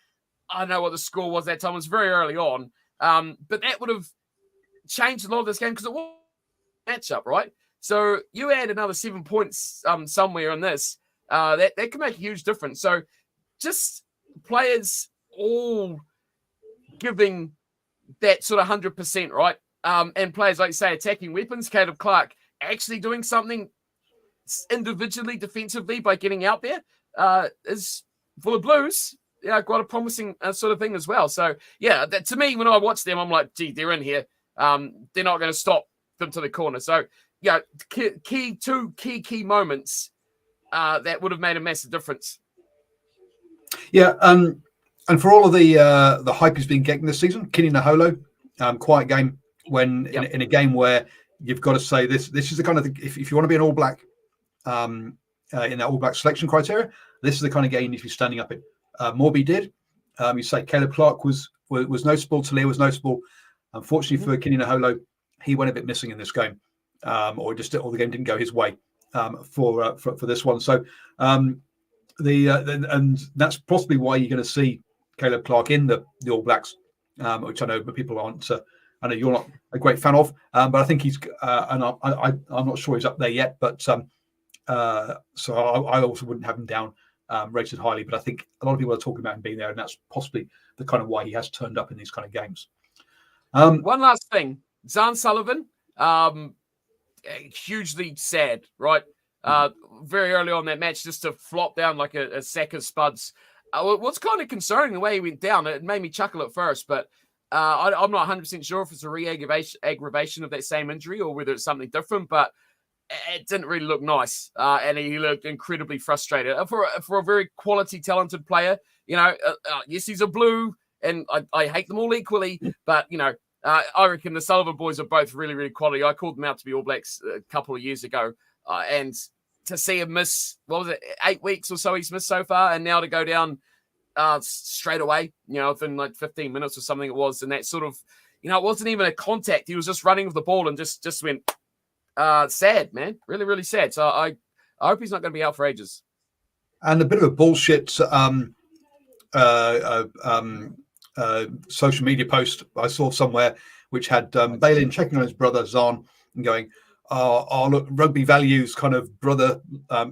I don't know what the score was that time. It was very early on. But that would have changed a lot of this game because it was a matchup, right? So you add another 7 points somewhere in this, that can make a huge difference. So just players all giving that sort of 100%, right? And players, like you say, attacking weapons. Caleb Clark actually doing something individually, defensively by getting out there is, for the Blues, quite a promising sort of thing as well. So, yeah, that, to me, when I watch them, I'm like, gee, they're in here. They're not going to stop them to the corner. So, two key moments that would have made a massive difference. Yeah, and for all of the hype he's been getting this season, Kini Naholo, quiet game when in a game where you've got to say this is the kind of if you want to be an All Black in that All Black selection criteria, this is the kind of game you need to be standing up in. Morby did. You say Caleb Clark was noticeable. Talia was noticeable. Unfortunately for Kini Naholo, he went a bit missing in this game, or the game didn't go his way for this one. So and that's possibly why you're going to see Caleb Clark in the All Blacks, which I know people aren't. I know you're not a great fan of, but I think he's and I'm not sure he's up there yet. But so I also wouldn't have him down rated highly. But I think a lot of people are talking about him being there, and that's possibly the kind of why he has turned up in these kind of games. One last thing, Zahn Sullivan, hugely sad, right? Very early on that match, just to flop down like a sack of spuds. What's kind of concerning the way he went down, it made me chuckle at first, but I'm not 100% sure if it's a re-aggravation of that same injury or whether it's something different, but it didn't really look nice. And he looked incredibly frustrated. For a very quality, talented player, yes, he's a Blue, and I hate them all equally, but, I reckon the Sullivan boys are both really, really quality. I called them out to be All Blacks a couple of years ago, and to see him miss, 8 weeks or so he's missed so far, and now to go down straight away, within like 15 minutes or something it was, and that sort of, it wasn't even a contact. He was just running with the ball and just went sad, man. Really, really sad. So I hope he's not going to be out for ages. And a bit of a bullshit social media post I saw somewhere, which had Balin checking on his brother Zahn and going, oh, look, rugby values kind of brother,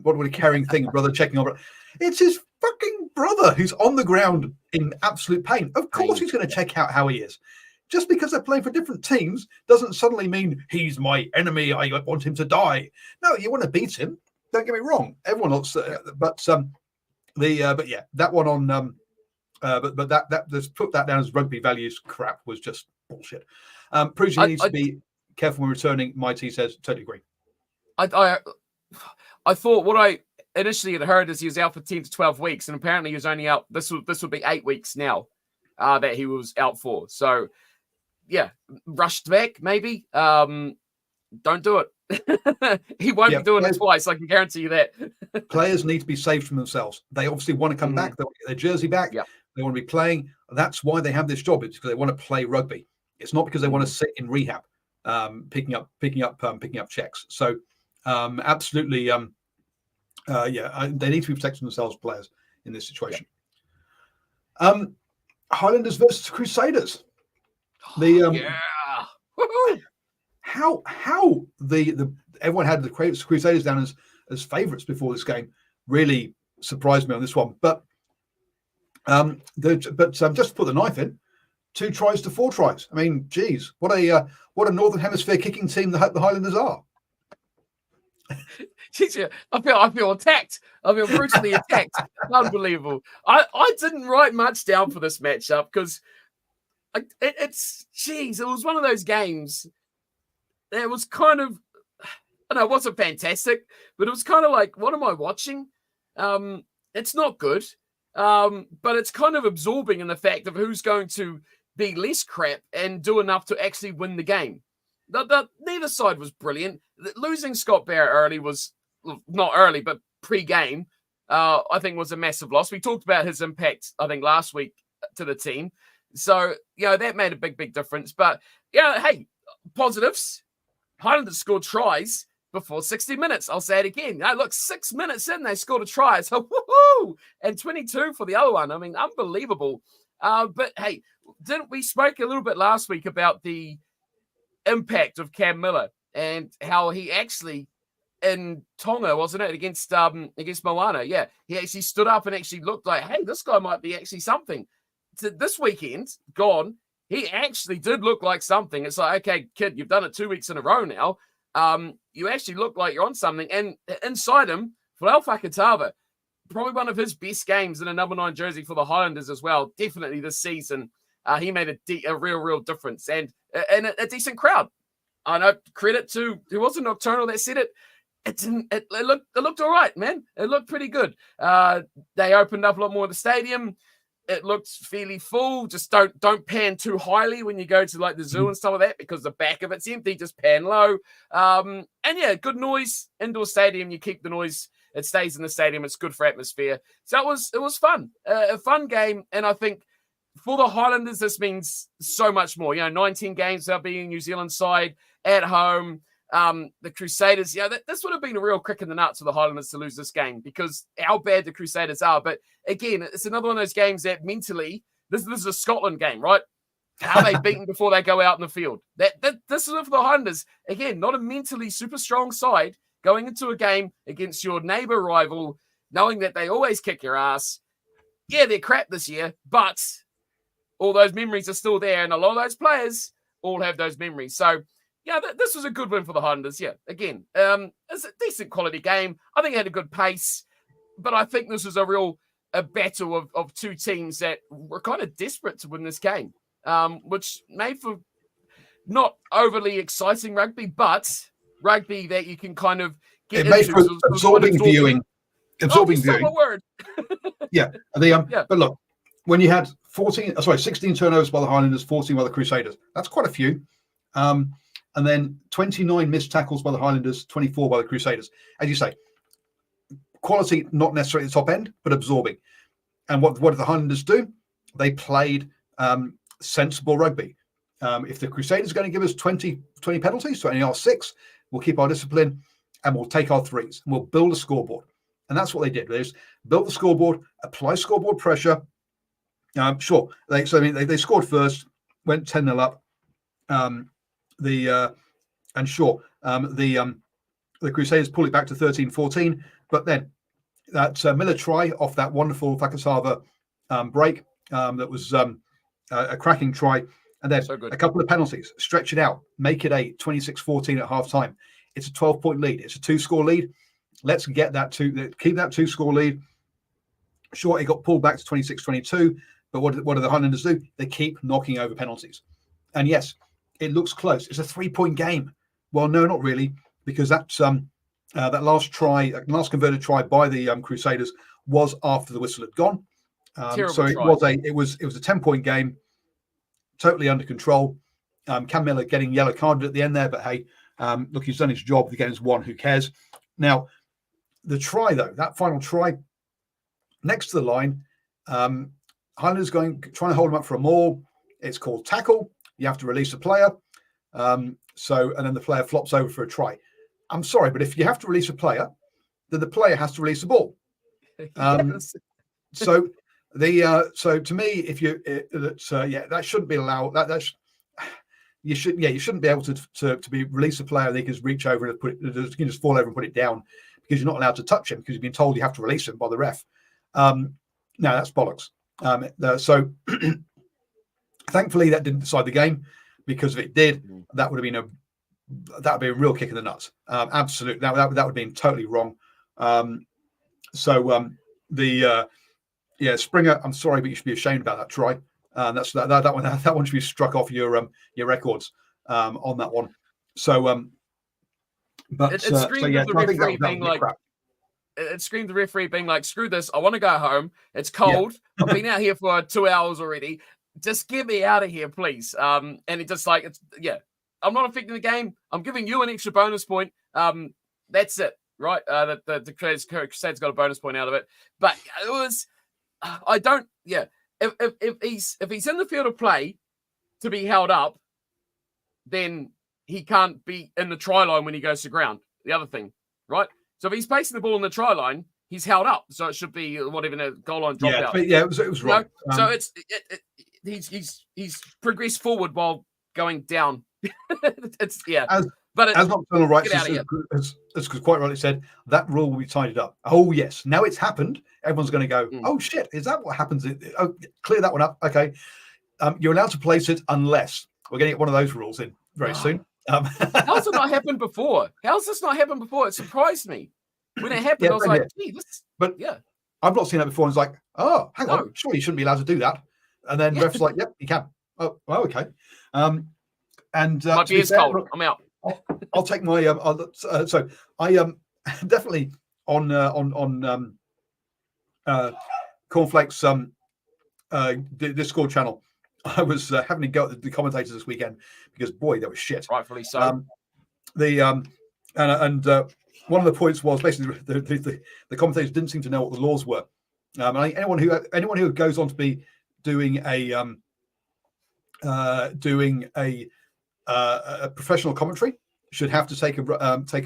what a caring thing, brother checking on. It's his fucking brother who's on the ground in absolute pain. Of course he's going to check out how he is. Just because they're playing for different teams doesn't suddenly mean he's my enemy, I want him to die. No, you want to beat him. Don't get me wrong. Everyone else, but yeah, that one on but that let's put that down as rugby values crap was just bullshit. Proves you need to be careful when returning. Mighty says, totally agree. I thought what I initially had heard is he was out for 10 to 12 weeks, and apparently he was only out. This would be 8 weeks now that he was out for. So yeah, rushed back maybe. Don't do it. He won't be doing it twice. I can guarantee you that. Players need to be saved from themselves. They obviously want to come back. They want to get their jersey back. Yep. They want to be playing. That's why they have this job. It's because they want to play rugby. It's not because they want to sit in rehab, picking up checks. So absolutely, they need to be protecting themselves, players, in this situation. Yep. Highlanders versus Crusaders. How everyone had the Crusaders down as favourites before this game really surprised me on this one. But just to put the knife in, 2 tries to 4 tries. I mean, geez, what a Northern Hemisphere kicking team the Highlanders are. I feel attacked. I feel brutally attacked. Unbelievable. I didn't write much down for this matchup because it was one of those games that was kind of, I know it wasn't fantastic, but it was kind of like, what am I watching? It's not good, but it's kind of absorbing in the fact of who's going to be less crap and do enough to actually win the game. Neither side was brilliant. Losing Scott Barrett early was, not early, but pre-game, I think was a massive loss. We talked about his impact, I think, last week to the team. So, that made a big, big difference. But, hey, positives. Highlanders scored tries before 60 minutes. I'll say it again. Look, 6 minutes in, they scored a try. So, woohoo! And 22 for the other one. I mean, unbelievable. But, hey, we spoke a little bit last week about the impact of Cam Miller and how he actually, in Tonga, wasn't it, against Moana? Yeah, he actually stood up and actually looked like, hey, this guy might be actually something. This weekend, gone, he actually did look like something. It's like, okay, kid, you've done it 2 weeks in a row now. You actually look like you're on something. And inside him, Folau Fakatava, probably one of his best games in a number 9 jersey for the Highlanders as well. Definitely this season. He made a real difference. And a decent crowd. I know, credit to, who was it, Nocturnal that said it? It looked all right, man. It looked pretty good. They opened up a lot more of the stadium. It looked fairly full. Just don't pan too highly when you go to like the zoo and stuff like that, because the back of it's empty. Just pan low. And yeah, good noise. Indoor stadium. You keep the noise. It stays in the stadium. It's good for atmosphere. So it was fun. A fun game. And I think for the Highlanders, this means so much more. 19 games they'll be in New Zealand side at home. The Crusaders, this would have been a real kick in the nuts for the Highlanders to lose this game, because how bad the Crusaders are. But again, it's another one of those games that mentally, this is a Scotland game, right? How they beaten before they go out in the field. This is for the Highlanders. Again, not a mentally super strong side going into a game against your neighbor rival, knowing that they always kick your ass. Yeah, they're crap this year, but all those memories are still there, and a lot of those players all have those memories. So, this was a good win for the Highlanders. Yeah, again, it's a decent quality game. I think it had a good pace, but I think this was a battle of two teams that were kind of desperate to win this game, which made for not overly exciting rugby, but rugby that you can kind of get into. It made for absorbing viewing. Absorbing viewing. My word. Yeah. But look, when you had 16 turnovers by the Highlanders, 14 by the Crusaders, that's quite a few. And then 29 missed tackles by the Highlanders, 24 by the Crusaders. As you say, quality not necessarily at the top end, but absorbing. And what did the Highlanders do? They played sensible rugby. If the Crusaders are going to give us 20 penalties, so only our 6, we'll keep our discipline and we'll take our 3s and we'll build a scoreboard. And that's what they did. They just built the scoreboard, apply scoreboard pressure. Sure, they scored first, went 10-0 up. The Crusaders pulled it back to 13-14, but then that Miller try off that wonderful Fakatava break, that was a cracking try, and then a couple of penalties, stretch it out, make it 8, 26-14 at half time. It's a 12-point lead. It's a 2-score lead. Let's get keep that 2-score lead. Sure, it got pulled back to 26-22, but what do the Highlanders do? They keep knocking over penalties. And yes, it looks close. It's a 3-point game. Well, no, not really, because that last converted try by the Crusaders was after the whistle had gone. So it was a 10-point game, totally under control. Cam Miller getting yellow carded at the end there, but hey, look, he's done his job. The game's won. Who cares? Now, the try though, that final try next to the line, Highlanders trying to hold him up for a maul. It's called tackle. You have to release a player. And then the player flops over for a try. I'm sorry, but if you have to release a player, then the player has to release the ball. Yes. So to me, that shouldn't be allowed. You shouldn't be able to be release a player and they can just reach over and you can just fall over and put it down, because you're not allowed to touch him because you've been told you have to release him by the ref. No, that's bollocks. So thankfully that didn't decide the game, because if it did, that would have been a that would be a real kick in the nuts. Absolutely, that would have been totally wrong. Springer, I'm sorry, but you should be ashamed about that try. That one should be struck off your records on that one. So, but it screamed I the think referee that being was like, crap. It screamed the referee being like, screw this, I want to go home. It's cold. I've been out here for 2 hours already. Just get me out of here, please. And it just like, I'm not affecting the game. I'm giving you an extra bonus point. That's it, right? The Crusaders got a bonus point out of it. But it was, if he's in the field of play to be held up, then he can't be in the try line when he goes to ground. The other thing, right? So if he's placing the ball in the try line, he's held up. So it should be whatever a goal line dropout. It was wrong. So he's progressed forward while going down. As Nocturnal Rights has quite rightly said, that rule will be tidied up. Oh yes, now it's happened. Everyone's going to go, oh shit, is that what happens? Oh, clear that one up. Okay, you're allowed to place it unless we're going to get one of those rules in very soon. How's it not happened before? How's this not happened before? It surprised me when it happened. I was like, gee, I've not seen that before. And it's like, oh, hang on, surely you shouldn't be allowed to do that. And then ref's like, yep, you can. Oh, okay. My beer's cold. I'm out. I'll take my. So I definitely on Cornflakes Discord channel. I was having to go at the commentators this weekend because boy, that was shit. Rightfully so. One of the points was basically the commentators didn't seem to know what the laws were. Anyone who goes on to be doing a professional commentary should have to take a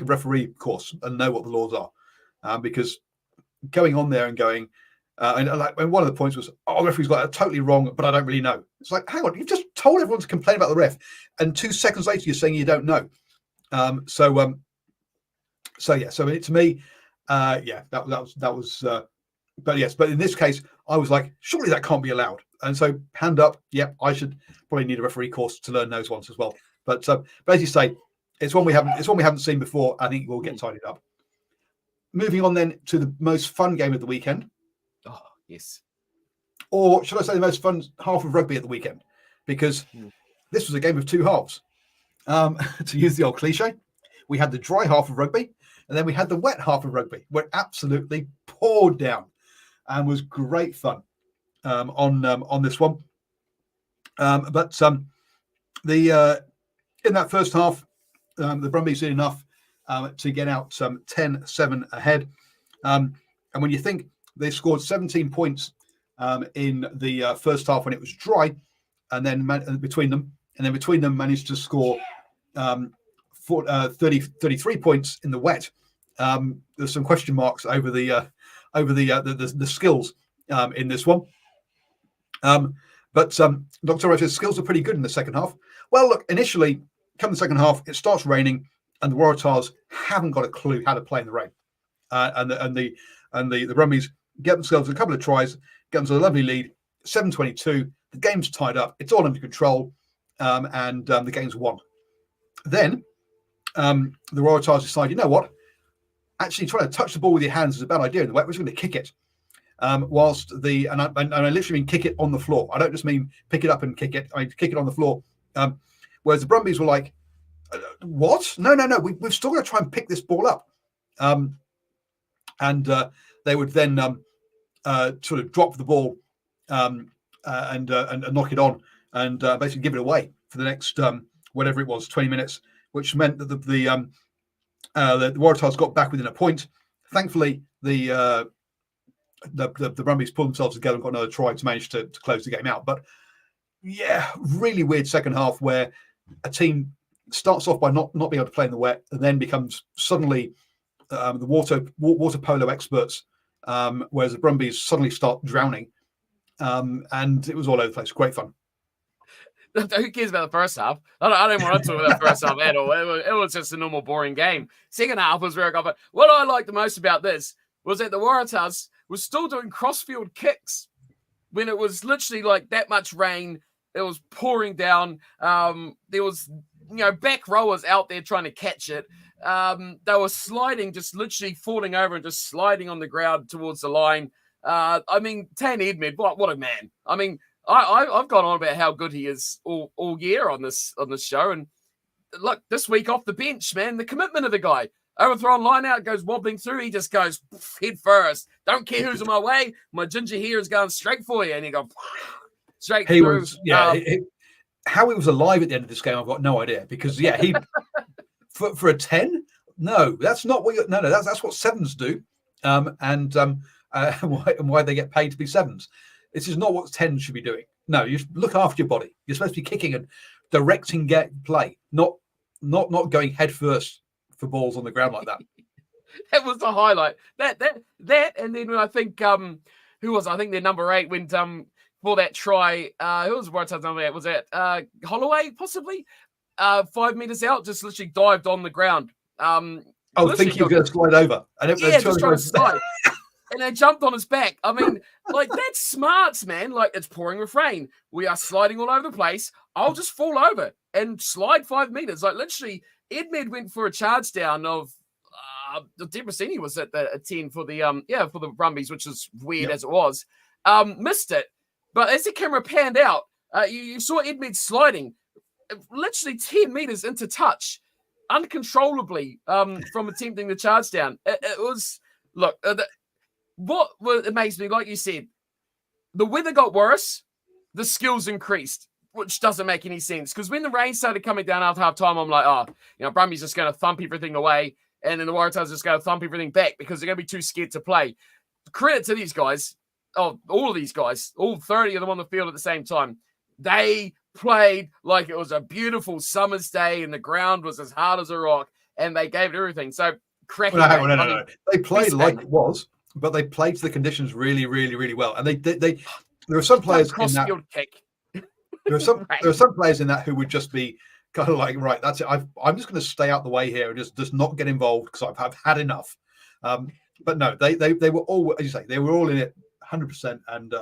referee course and know what the laws are, because going on there and going. And one of the points was, the referee's got it totally wrong, but I don't really know. It's like, hang on, you've just told everyone to complain about the ref, and 2 seconds later you're saying you don't know. To me, that was. But yes, but in this case, I was like, surely that can't be allowed. And so, hand up, I should probably need a referee course to learn those ones as well. But as you say, it's one we haven't seen before. I think we'll get tidied up. Moving on then to the most fun game of the weekend. Oh, yes. Or should I say the most fun half of rugby at the weekend? Because this was a game of two halves. To use the old cliche, we had the dry half of rugby, and then we had the wet half of rugby, where it absolutely poured down and was great fun on this one. In that first half, the Brumbies did enough to get out 10-7 ahead. And when you think they scored 17 points in the first half when it was dry, and then between them managed to score 33 points in the wet. There's some question marks over the skills in this one. But Dr. Rose's skills are pretty good in the second half. Well, look, initially, come the second half, it starts raining, and the Waratahs haven't got a clue how to play in the rain. And the Brumbies get themselves a couple of tries, get them to a lovely lead, 7-22. The game's tied up. It's all under control, and the game's won. Then the Waratahs decide, you know what? Actually, trying to touch the ball with your hands is a bad idea in the wet. We're just going to kick it. I literally mean kick it on the floor. I don't just mean pick it up and kick it. I mean kick it on the floor. Whereas the Brumbies were like, what? No. We've still got to try and pick this ball up. And they would then sort of drop the ball and knock it on and basically give it away for the next whatever it was, 20 minutes, which meant that the Waratahs got back within a point. Thankfully, the Brumbies pulled themselves together and got another try to manage to close the game out. But yeah, really weird second half where a team starts off by not being able to play in the wet and then becomes suddenly the water polo experts, whereas the Brumbies suddenly start drowning. And it was all over the place. Great fun. Who cares about the first half? I don't want to talk about the first half at all. It was just a normal, boring game. Second half was very good. But what I liked the most about this was that the Waratahs was still doing crossfield kicks when it was literally like that much rain. It was pouring down. There was back rowers out there trying to catch it. They were sliding, just literally falling over and just sliding on the ground towards the line. I mean, Tan Edmed, what a man. I mean, I've gone on about how good he is all year on this show. And look, this week off the bench, man, the commitment of the guy. Overthrown line out, goes wobbling through. He just goes head first. Don't care who's in my way. My ginger hair is going straight for you. And he goes straight through. How he was alive at the end of this game, I've got no idea. Because, he for a 10, no, that's not what that's what sevens do. And why they get paid to be sevens. This is not what 10s should be doing. No, you should look after your body. You're supposed to be kicking and directing play, not going head first for balls on the ground like that. That was the highlight. That, and then I think who was I think their number 8 went for that try. Who was Waratah's number 8? Was that Holloway possibly? 5 meters out, just literally dived on the ground. I was thinking you were going to slide over. Just trying to slide. And they jumped on his back. I mean, like, that's smarts, man. Like, it's pouring with rain. We are sliding all over the place. I'll just fall over and slide 5 meters. Like, literally, Edmed went for a charge down of Debrasini was at a 10 for the for the Brumbies, which is weird as it was. Missed it. But as the camera panned out, you saw Edmed sliding literally 10 meters into touch uncontrollably from attempting the charge down. It was, look, what amazed me, like you said, the weather got worse, the skills increased, which doesn't make any sense. Because when the rain started coming down after half time, I'm like, Brumby's just going to thump everything away, and then the Waratahs just going to thump everything back because they're going to be too scared to play. Credit to these guys, all of these guys, all 30 of them on the field at the same time. They played like it was a beautiful summer's day and the ground was as hard as a rock, and they gave it everything. So, cracking. No. They played like it was. But they played to the conditions really, really, really well. And there are some players in that. Kick. There are some players in that who would just be kind of like, right, that's it. I'm just going to stay out the way here and just not get involved because I've had enough. But no, they were all, as you say, they were all in it 100%. And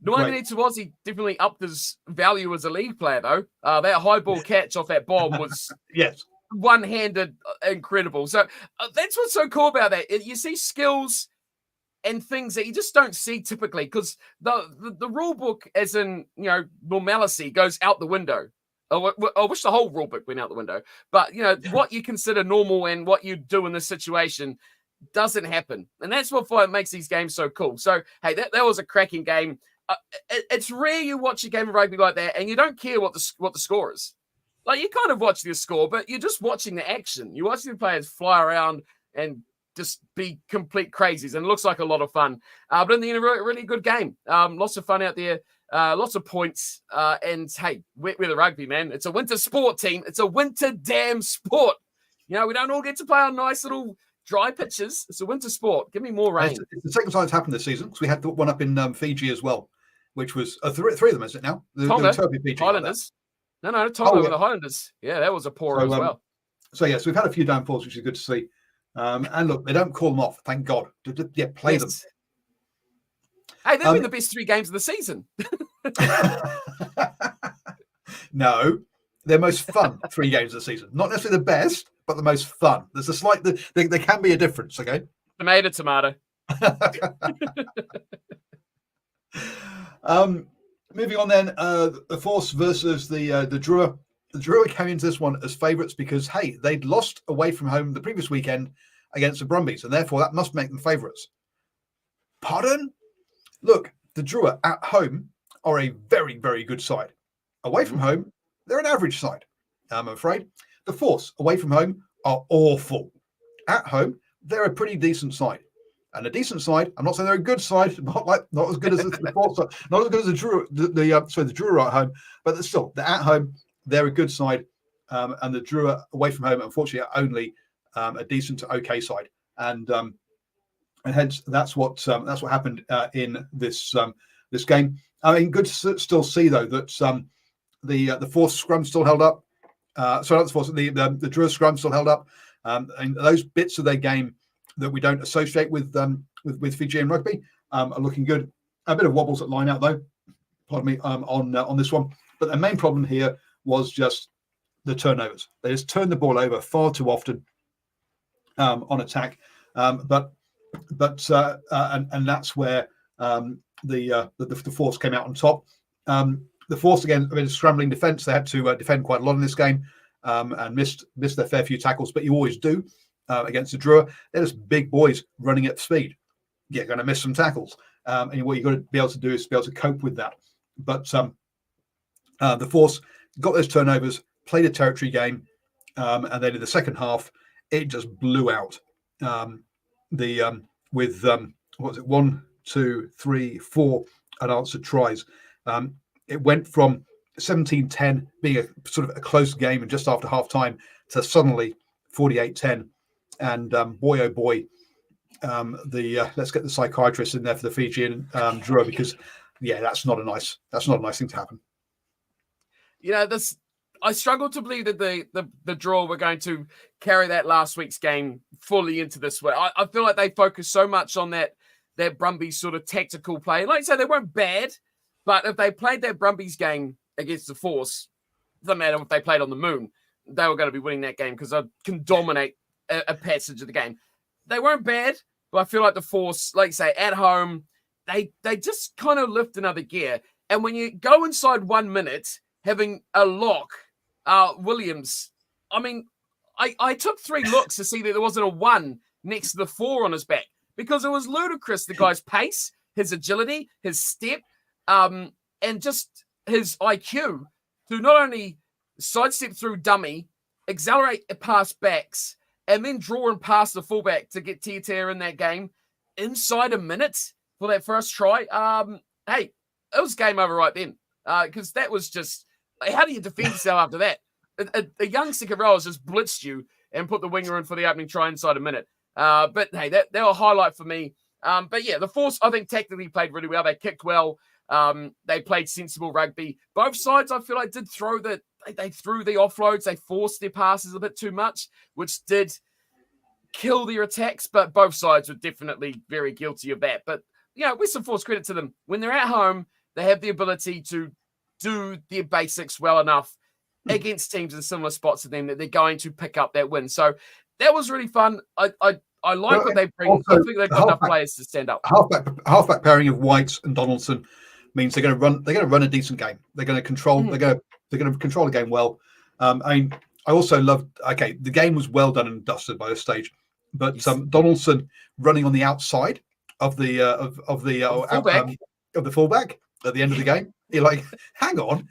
Nuaimini definitely upped his value as a league player, though. That high ball catch off that bomb was yes, one-handed, incredible. So that's what's so cool about that. You see skills and things that you just don't see typically, because the rule book, as in normalcy, goes out the window. I wish the whole rule book went out the window. But what you consider normal and what you do in this situation doesn't happen, and that's what makes these games so cool. So hey, that was a cracking game. It's rare you watch a game of rugby like that and you don't care what the score is. Like, you kind of watch the score, but you're just watching the action. You're watching the players fly around and just be complete crazies, and it looks like a lot of fun. But in the end, a really good game. Lots of fun out there, lots of points. And hey, we're the rugby, man. It's a winter sport, team. It's a winter damn sport. We don't all get to play on nice little dry pitches. It's a winter sport. Give me more rain. It's the second time it's happened this season, because we had the one up in Fiji as well, which was three of them, is it now? The Fiji Highlanders. No, Tonga with the Highlanders. Yeah, that was a pour as well. So yes, we've had a few downfalls, which is good to see. And look, they don't call them off. Thank God. Play them. Hey, they've been the best 3 games of the season. No, they're most fun 3 games of the season. Not necessarily the best, but the most fun. There's a slight. There can be a difference. Okay. Tomato. Moving on then, the Force versus the Drua. The Drua came into this one as favourites because, hey, they'd lost away from home the previous weekend against the Brumbies, and therefore that must make them favourites. Pardon? Look, the Drua at home are a very, very good side. Away from home, they're an average side, I'm afraid. The Force away from home are awful. At home, they're a pretty decent side. And a decent side, I'm not saying they're a good side, not as good as the Force side, not as good as the Drua, the Drua are at home, but still, they're at home. They're a good side, and the Drua away from home, unfortunately, are only a decent to okay side, and hence that's what happened in this game. I mean, good to still see though that the Force scrum still held up. Sorry, not the Force, the Drua scrum still held up, and those bits of their game that we don't associate with Fijian rugby are looking good. A bit of wobbles at line out though, pardon me, on this one, but the main problem here was just the turnovers. They just turn the ball over far too often on attack. And that's where the Force came out on top. The Force, again, scrambling defense. They had to defend quite a lot in this game and missed their fair few tackles, but you always do against the Drua. They're just big boys running at speed. You're going to miss some tackles. And what you've got to be able to do is be able to cope with that. But the Force got those turnovers, played a territory game, and then in the second half, it just blew out. With what was it, 1, 2, 3, 4 unanswered tries. It went from 17-10 being a sort of a close game and just after half time to suddenly 48-10. And boy, oh boy, let's get the psychiatrist in there for the Fijian Drua, because that's not a nice thing to happen. I struggle to believe that the draw were going to carry that last week's game fully into this week. I feel like they focused so much on that Brumbies sort of tactical play. Like I say, they weren't bad, but if they played that Brumbies game against the Force, it doesn't matter if they played on the moon, they were going to be winning that game because they can dominate a passage of the game. They weren't bad, but I feel like the Force, like you say, at home, they just kind of lift another gear. And when you go inside 1 minute, having a lock, Williams, I mean, I took 3 looks to see that there wasn't a 1 next to the 4 on his back, because it was ludicrous, the guy's pace, his agility, his step, and just his IQ to not only sidestep through dummy, accelerate past backs, and then draw and pass the fullback to get Tiatea in that game inside a minute for that first try. Hey, it was game over right then, because that was just, how do you defend yourself after that? A young Sikaroas just blitzed you and put the winger in for the opening try inside a minute. But hey, that was a highlight for me. But yeah, the Force, I think, tactically played really well. They kicked well. They played sensible rugby. Both sides, I feel like, did throw they threw the offloads. They forced their passes a bit too much, which did kill their attacks. But both sides were definitely very guilty of that. But, with some Force credit to them, when they're at home, they have the ability to do their basics well enough against teams in similar spots to them that they're going to pick up that win. So that was really fun. I like what they bring. Also, I think they've got enough players to stand up. Halfback pairing of White and Donaldson means they're going to run a decent game. They're going to control. They're going to control the game well. I also loved. Okay, the game was well done and dusted by this stage, but yes. Donaldson running on the outside of the fullback at the end of the game. You're like, hang on,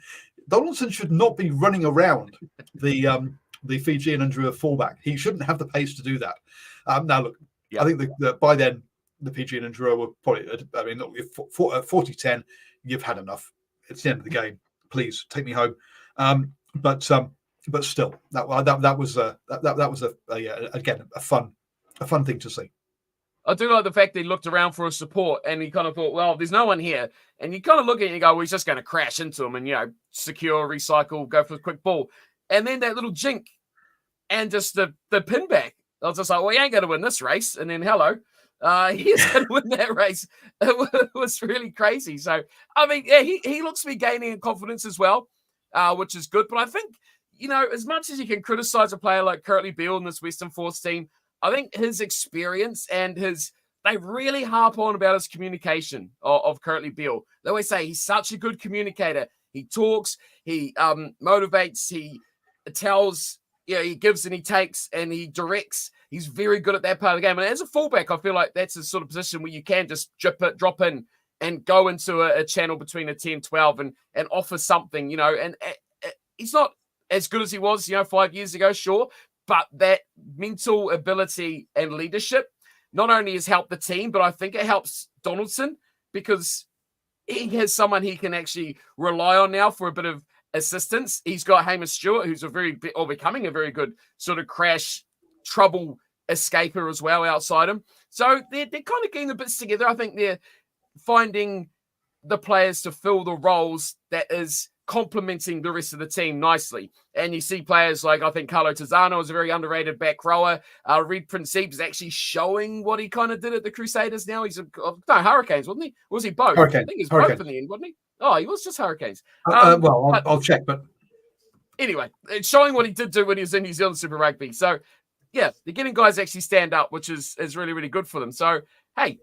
Donaldson should not be running around the Fijian and Drua fullback. He shouldn't have the pace to do that. Now, look, I think that by then the Fijian and Drua were probably. I mean, look, 40-10, you've had enough. It's the end of the game. Please take me home. But still, that was again a fun thing to see. I do like the fact that he looked around for his support and he kind of thought, well, there's no one here. And you kind of look at it and you go, well, he's just going to crash into him and, secure, recycle, go for the quick ball. And then that little jink and just the pin back. I was just like, well, he ain't going to win this race. And then, hello, he is going to win that race. It was really crazy. So, I mean, yeah, he looks to be gaining in confidence as well, which is good. But I think, as much as you can criticize a player like Curtly Beale in this Western Force team, I think his experience and they really harp on about his communication of Curtly Beale. They always say he's such a good communicator. He talks, he motivates, he tells, he gives and he takes and he directs. He's very good at that part of the game. And as a fullback, I feel like that's the sort of position where you can just drop in and go into a channel between a 10-12 and offer something, and he's not as good as he was, 5 years ago, sure. But that mental ability and leadership not only has helped the team, but I think it helps Donaldson because he has someone he can actually rely on now for a bit of assistance. He's got Hamish Stewart, who's becoming a very good sort of crash trouble escaper as well outside him. So they're kind of getting the bits together. I think they're finding the players to fill the roles that is complementing the rest of the team nicely. And you see players like, I think Carlo Tizzano is a very underrated back rower. Reed Principe is actually showing what he kind of did at the Crusaders now. He's Hurricanes, wasn't he? Or was he both? Hurricanes. I think he's both in the end, wasn't he? Oh, he was just Hurricanes. I'll check, but anyway, it's showing what he did do when he was in New Zealand Super Rugby. So, yeah, they're getting guys to actually stand up, which is really, really good for them. So, hey,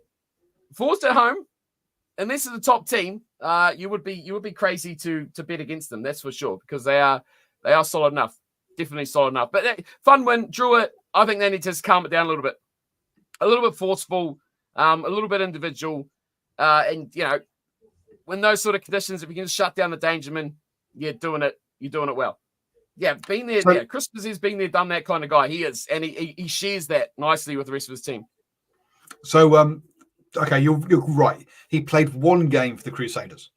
Forced at home, and this is the top team. You would be crazy to bet against them. That's for sure, because they are solid enough, definitely solid enough. But fun win, drew it. I think they need to just calm it down a little bit forceful, a little bit individual, and when those sort of conditions, if you can just shut down the Dangerman, you're doing it well. Yeah, been there. Yeah, Christmas has been there, done that kind of guy. He is, and he shares that nicely with the rest of his team. So, okay, you're right. He played one game for the Crusaders.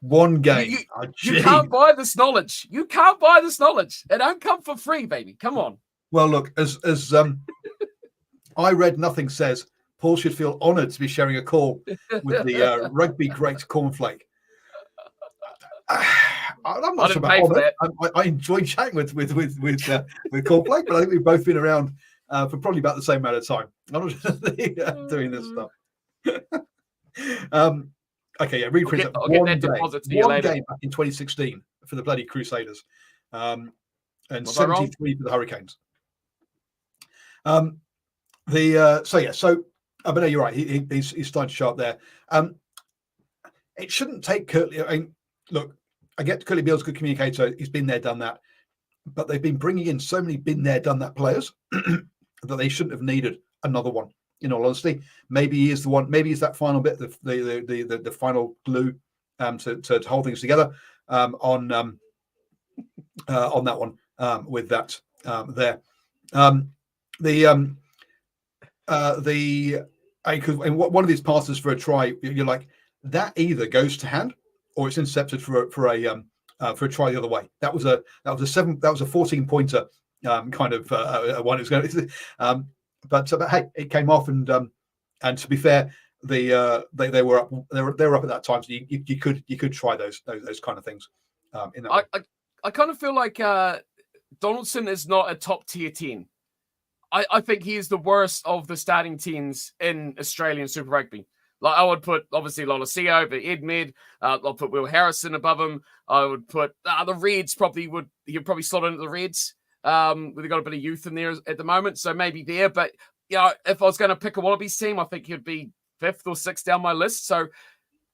One game. You can't buy this knowledge. You can't buy this knowledge. It don't come for free, baby. Come on. Well, look, as I read, nothing says Paul should feel honoured to be sharing a call with the rugby great Cornflake. I'm not sure about all that. I enjoy chatting with Cornflake, but I think we've both been around for probably about the same amount of time. I'm not doing this stuff. Okay, yeah, read Chris. One game back in 2016 for the bloody Crusaders, and 73 for the Hurricanes. But no, you're right. He's starting to show up there. It shouldn't take Curtly. I mean, look, I get Curtly Beale's a good communicator. He's been there, done that. But they've been bringing in so many been there, done that players that they shouldn't have needed another one. In all honesty, maybe he is the one. Maybe he's that final bit, the final glue to hold things together on that one with that there. One of these passes for a try, you're like, that either goes to hand or it's intercepted for a try the other way. That was a 14-pointer kind of one. It was going. But hey, it came off, and to be fair, they were up at that time, so you could try those kind of things. I kind of feel like Donaldson is not a top tier 10. I think he is the worst of the starting 10s in Australian Super Rugby. Like, I would put obviously Lolosio over Ed Med. I'll put Will Harrison above him. I would put the Reds he'd probably slot into the Reds. They've got a bit of youth in there at the moment, so maybe there. But if I was going to pick a Wallabies team, I think he'd be 5th or 6th down my list. So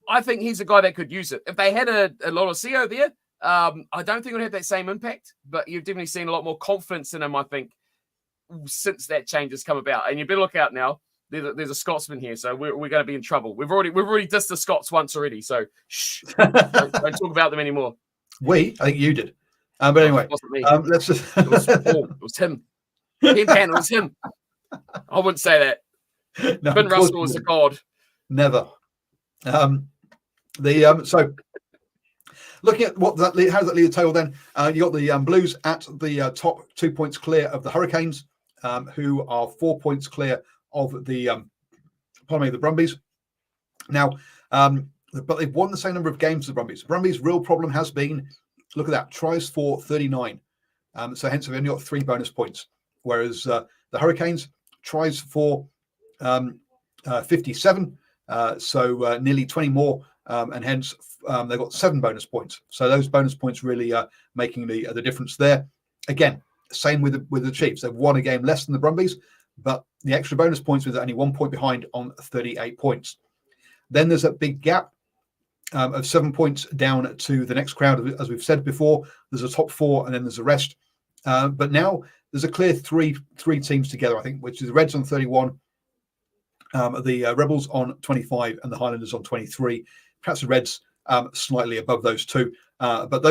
I think he's a guy that could use it. If they had a Lolosio there, I don't think it would have that same impact. But you've definitely seen a lot more confidence in him, I think, since that change has come about. And you better look out now. There's a Scotsman here, so we're going to be in trouble. We've already dissed the Scots once already, so shh, don't talk about them anymore. I think you did. But anyway, it wasn't me. Let's just... it was him. It was him. I wouldn't say that. No, Ben Russell was a god. Never. So looking at how does that leave the table then? You got the Blues at the top, 2 points clear of the Hurricanes, who are 4 points clear of the Brumbies. Now, but they've won the same number of games as the Brumbies. The Brumbies' real problem has been, look at that, tries for 39. So hence we've only got 3 bonus points, whereas the Hurricanes tries for 57, so nearly 20 more, and hence they've got 7 bonus points. So those bonus points really making the difference there. Again, same with the Chiefs. They've won a game less than the Brumbies, but the extra bonus points was only 1 point behind on 38 points. Then there's a big gap of 7 points down to the next crowd. As we've said before, there's a top 4 and then there's the rest. But now there's a clear three teams together, I think, which is the Reds on 31, the Rebels on 25, and the Highlanders on 23. Perhaps the Reds slightly above those two. But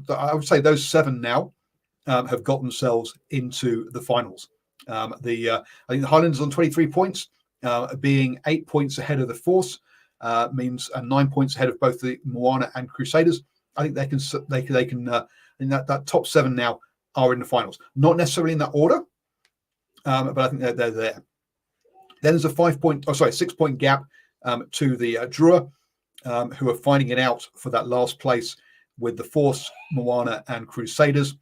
I would say those 7 now have got themselves into the finals. I think the Highlanders on 23 points, being 8 points ahead of the Force, means 9 points ahead of both the Moana and Crusaders. I think they can in that top 7 now are in the finals. Not necessarily in that order, but I think they're there. Then there's a 6 point gap to the Drua, who are fighting it out for that last place with the Force, Moana, and Crusaders,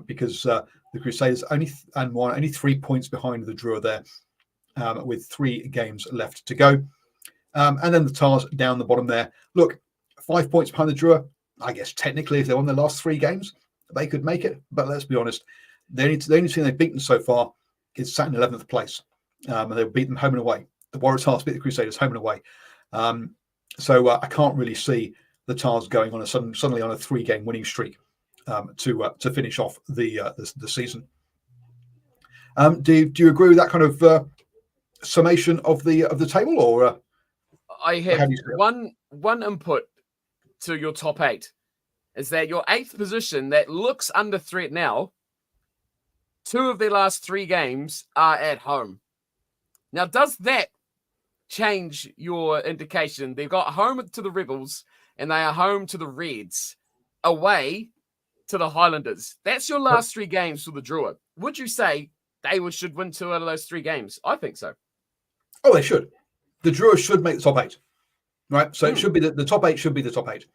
because the Crusaders and Moana only 3 points behind the Drua there, with 3 games left to go. And then the Tars down the bottom there. Look, 5 points behind the Drua. I guess technically, if they won their last 3 games, they could make it. But let's be honest, the only team they've beaten so far is sat in 11th place. And they've beaten them home and away. The Waratahs beat the Crusaders home and away. So I can't really see the Tars going on suddenly on a 3-game winning streak to finish off the season. Do you agree with that kind of summation of the table, or I have one input to your top 8 is that your 8th position that looks under threat now, 2 of their last 3 games are at home. Now, does that change your indication? They've got home to the Rebels and they are home to the Reds, away to the Highlanders. That's your last 3 games for the Drua. Would you say they should win 2 out of those 3 games? I think so. Oh, they should. The Drua should make the top 8, right? So it should be the top 8 should be the top 8.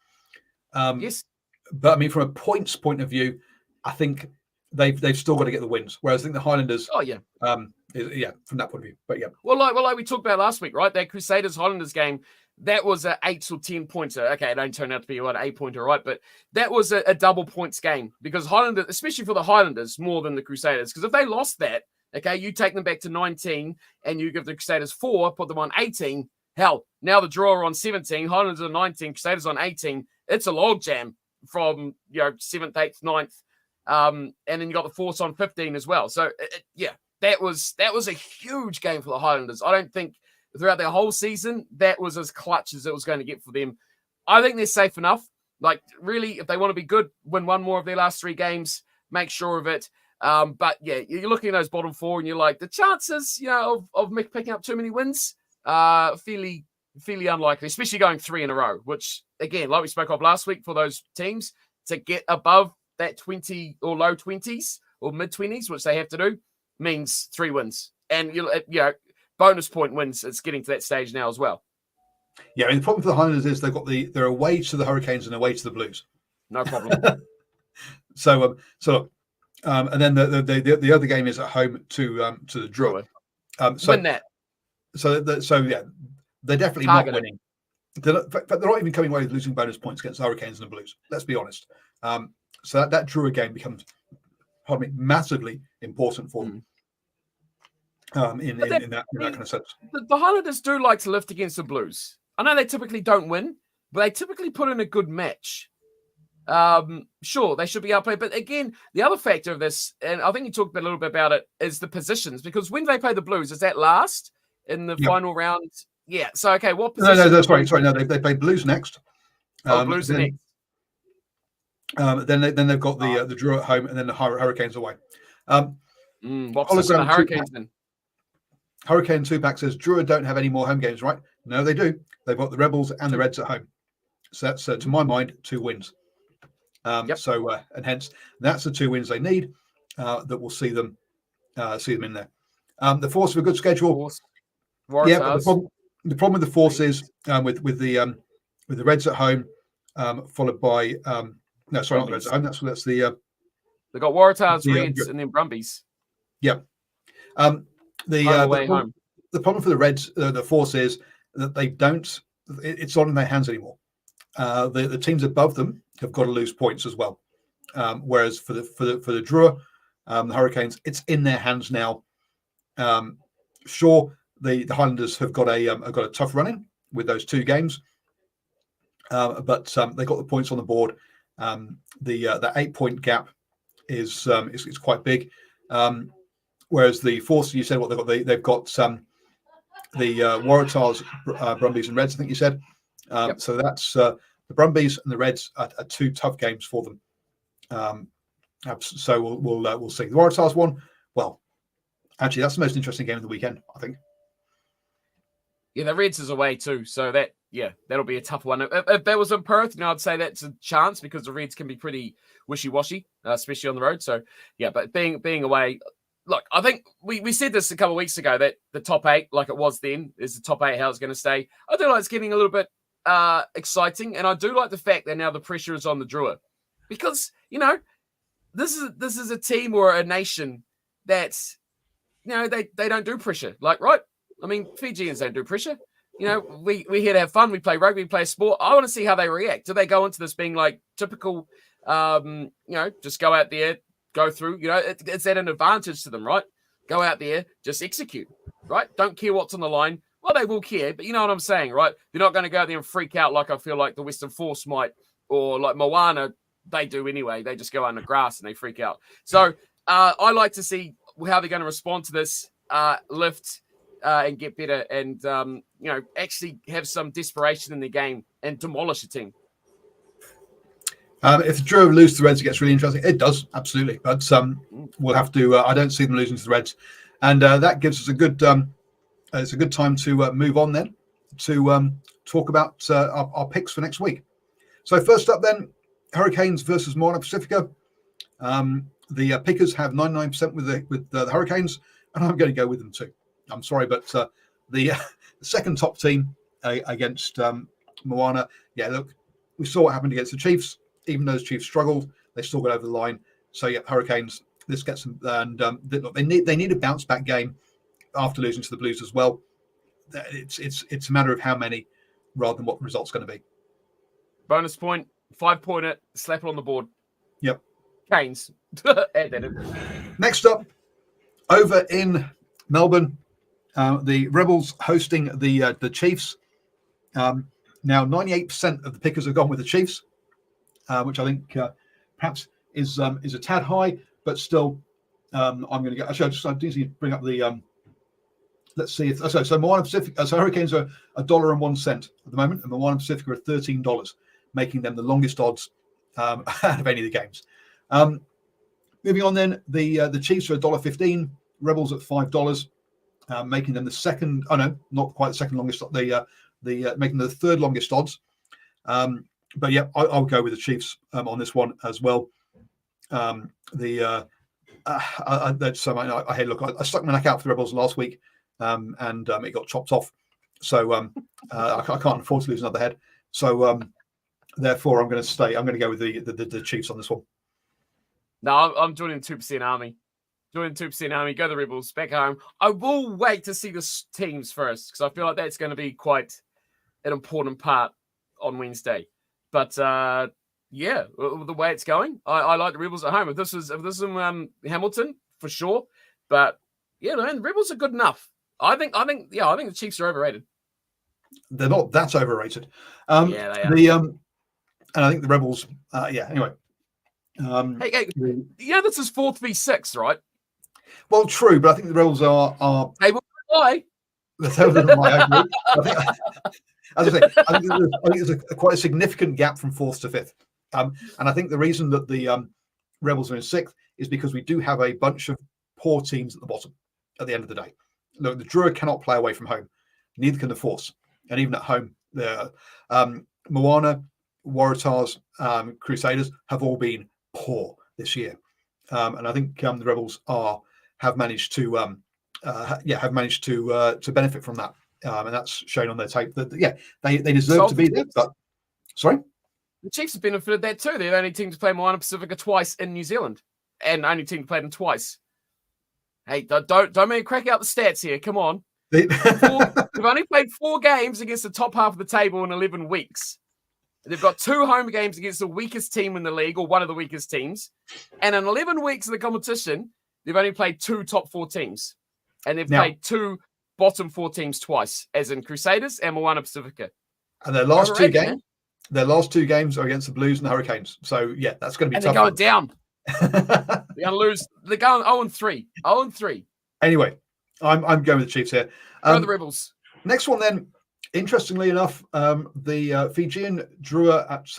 Yes. But I mean, from a points point of view, I think they've still got to get the wins. Whereas I think the Highlanders, from that point of view. But yeah, well, like we talked about last week, right? That Crusaders Highlanders game, that was a 8 or 10 pointer. Okay, it only turned out to be an 8-pointer, right? But that was a double points game because Highlanders, especially for the Highlanders, more than the Crusaders. Because if they lost that, okay, you take them back to 19 and you give the Crusaders 4, put them on 18. Hell, now the Draw are on 17, Highlanders on 19, Crusaders on 18. It's a log jam from 7th, 8th, 9th. And then you got the Force on 15 as well. So that was a huge game for the Highlanders. I don't think throughout their whole season that was as clutch as it was going to get for them. I think they're safe enough. Like, really, if they want to be good, win 1 more of their last 3 games, make sure of it. But yeah, you're looking at those bottom 4 and you're like, the chances, of Mick picking up too many wins, fairly unlikely, especially going 3 in a row, which again, like we spoke of last week, for those teams to get above that 20 or low 20s or mid 20s, which they have to do, means 3 wins. And bonus point wins. It's getting to that stage now as well. Yeah, I mean, the problem for the Highlanders is they're away to the Hurricanes and away to the Blues. No problem. And then the other game is at home to the Drua. Win that. They're definitely not winning. They're not even coming away with losing bonus points against the Hurricanes and the Blues. Let's be honest. So that Drua game becomes, massively important for them. In that kind of sense. The Highlanders do like to lift against the Blues. I know they typically don't win, but they typically put in a good match. Sure, they should be outplayed. But again, the other factor of this, and I think you talked a little bit about it, is the positions. Because when they play the Blues, is that last in the final round? Yeah. So, okay, what position? No, sorry. No, they play Blues next. Blues next. Then they've got the Drua at home and then the Hurricanes away. What position are the Hurricanes in? Hurricane 2-pack says Drua don't have any more home games, right? No, they do. They've got the Rebels and the Reds at home. So that's, to my mind, 2 wins. So, and hence, that's the 2 wins they need that will see them in there. The Force have a good schedule. But the problem with the Force is with the Reds at home, followed by not the Reds at home. That's the they got Waratahs, Reds, and then Brumbies. Yeah. The problem for the Reds, the Force, is that they don't. It's not in their hands anymore. The teams above them have got to lose points as well. Whereas for the Drua, the Hurricanes, it's in their hands now. Sure, the Highlanders have got a tough running with those 2 games, but they got the points on the board. The 8-point gap is quite big. Whereas the Force, you said what they've got the Waratahs, Brumbies, and Reds. I think you said. So that's the Brumbies and the Reds are 2 tough games for them. So we'll see. The Waratahs one. Well, actually, that's the most interesting game of the weekend, I think. Yeah, the Reds is away too, so that'll be a tough one. If that was in Perth, I'd say that's a chance because the Reds can be pretty wishy-washy, especially on the road. So yeah, but being away. Look, I think we said this a couple of weeks ago that the top 8, like it was then, is the top 8 how it's going to stay. I do like it's getting a little bit exciting, and I do like the fact that now the pressure is on the Drua, because this is a team or a nation that's they don't do pressure, like, right? I mean, Fijians don't do pressure. We're here to have fun. We play rugby, we play sport. I want to see how they react. Do they go into this being like typical just go out there, go through. It's at an advantage to them, right? Go out there, just execute, right? Don't care what's on the line. Well, they will care, but you know what I'm saying, right? They're not going to go out there and freak out like I feel like the Western Force might, or like Moana, they do anyway. They just go on the grass and they freak out. So I like to see how they're going to respond to this lift and get better and, actually have some desperation in their game and demolish a team. If the Drua lose to the Reds, it gets really interesting. It does, absolutely. But we'll have to. I don't see them losing to the Reds, and that gives us a good. It's a good time to move on then to talk about our picks for next week. So first up, then, Hurricanes versus Moana Pacifica. The pickers have 99% with the Hurricanes, and I'm going to go with them too. I'm sorry, but the second top team against Moana. Yeah, look, we saw what happened against the Chiefs. Even though the Chiefs struggled, they still got over the line. So yeah, Hurricanes. This gets them, and they need a bounce back game after losing to the Blues as well. It's a matter of how many, rather than what the result's going to be. Bonus point, 5-pointer, slap it on the board. Yep. Canes. Add that in. Next up, over in Melbourne, the Rebels hosting the Chiefs. Now 98% of the pickers have gone with the Chiefs. Which I think perhaps is a tad high, but still, I'm going to get. Actually, I need to bring up the. Let's see. So Moana Pacific. So Hurricanes are $1.01 at the moment, and Moana Pacific are at $13, making them the longest odds out of any of the games. Moving on, then the Chiefs are $1.15, Rebels at $5, making them the second. Oh no, not quite the second longest. Making the third longest odds. But yeah, I'll go with the Chiefs on this one as well. I stuck my neck out for the Rebels last week, and it got chopped off. So I can't afford to lose another head. So therefore, I'm going to stay. I'm going to go with the Chiefs on this one. No, I'm joining 2% Army. Joining 2% Army. Go the Rebels back home. I will wait to see the teams first because I feel like that's going to be quite an important part on Wednesday. But the way it's going, I like the Rebels at home. If this is Hamilton for sure, but yeah, man, the Rebels are good enough. I think the Chiefs are overrated. They're not that overrated. Yeah, they are. And I think the Rebels. Anyway. Hey, this is 4th v 6, right? Well, true, but I think the Rebels are. Hey, well, why? As I say, I think there's quite a significant gap from 4th to 5th. And I think the reason that the Rebels are in 6th is because we do have a bunch of poor teams at the bottom at the end of the day. Look, the Drua cannot play away from home. Neither can the Force. And even at home, the Moana, Waratahs, Crusaders have all been poor this year. And I think the Rebels have managed to benefit from that. And that's shown on their tape that they deserve to be there. But sorry, the Chiefs have benefited that too. They're the only team to play Moana Pacifica twice in New Zealand, and only team to play them twice. Hey, don't make me crack out the stats here. Come on, they've only played 4 games against the top half of the table in 11 weeks. They've got 2 home games against the weakest team in the league, or one of the weakest teams, and in 11 weeks of the competition, they've only played 2 top 4 teams, and they've played 2 bottom 4 teams twice, as in Crusaders and Moana Pacifica. And their last 2 games, are against the Blues and the Hurricanes. So yeah, that's going to be tough. They're going down. They're going to lose. They're going 0-3. 0-3. Anyway, I'm going with the Chiefs here. Go the Rebels. Next one then. Interestingly enough, the Fijian Drua at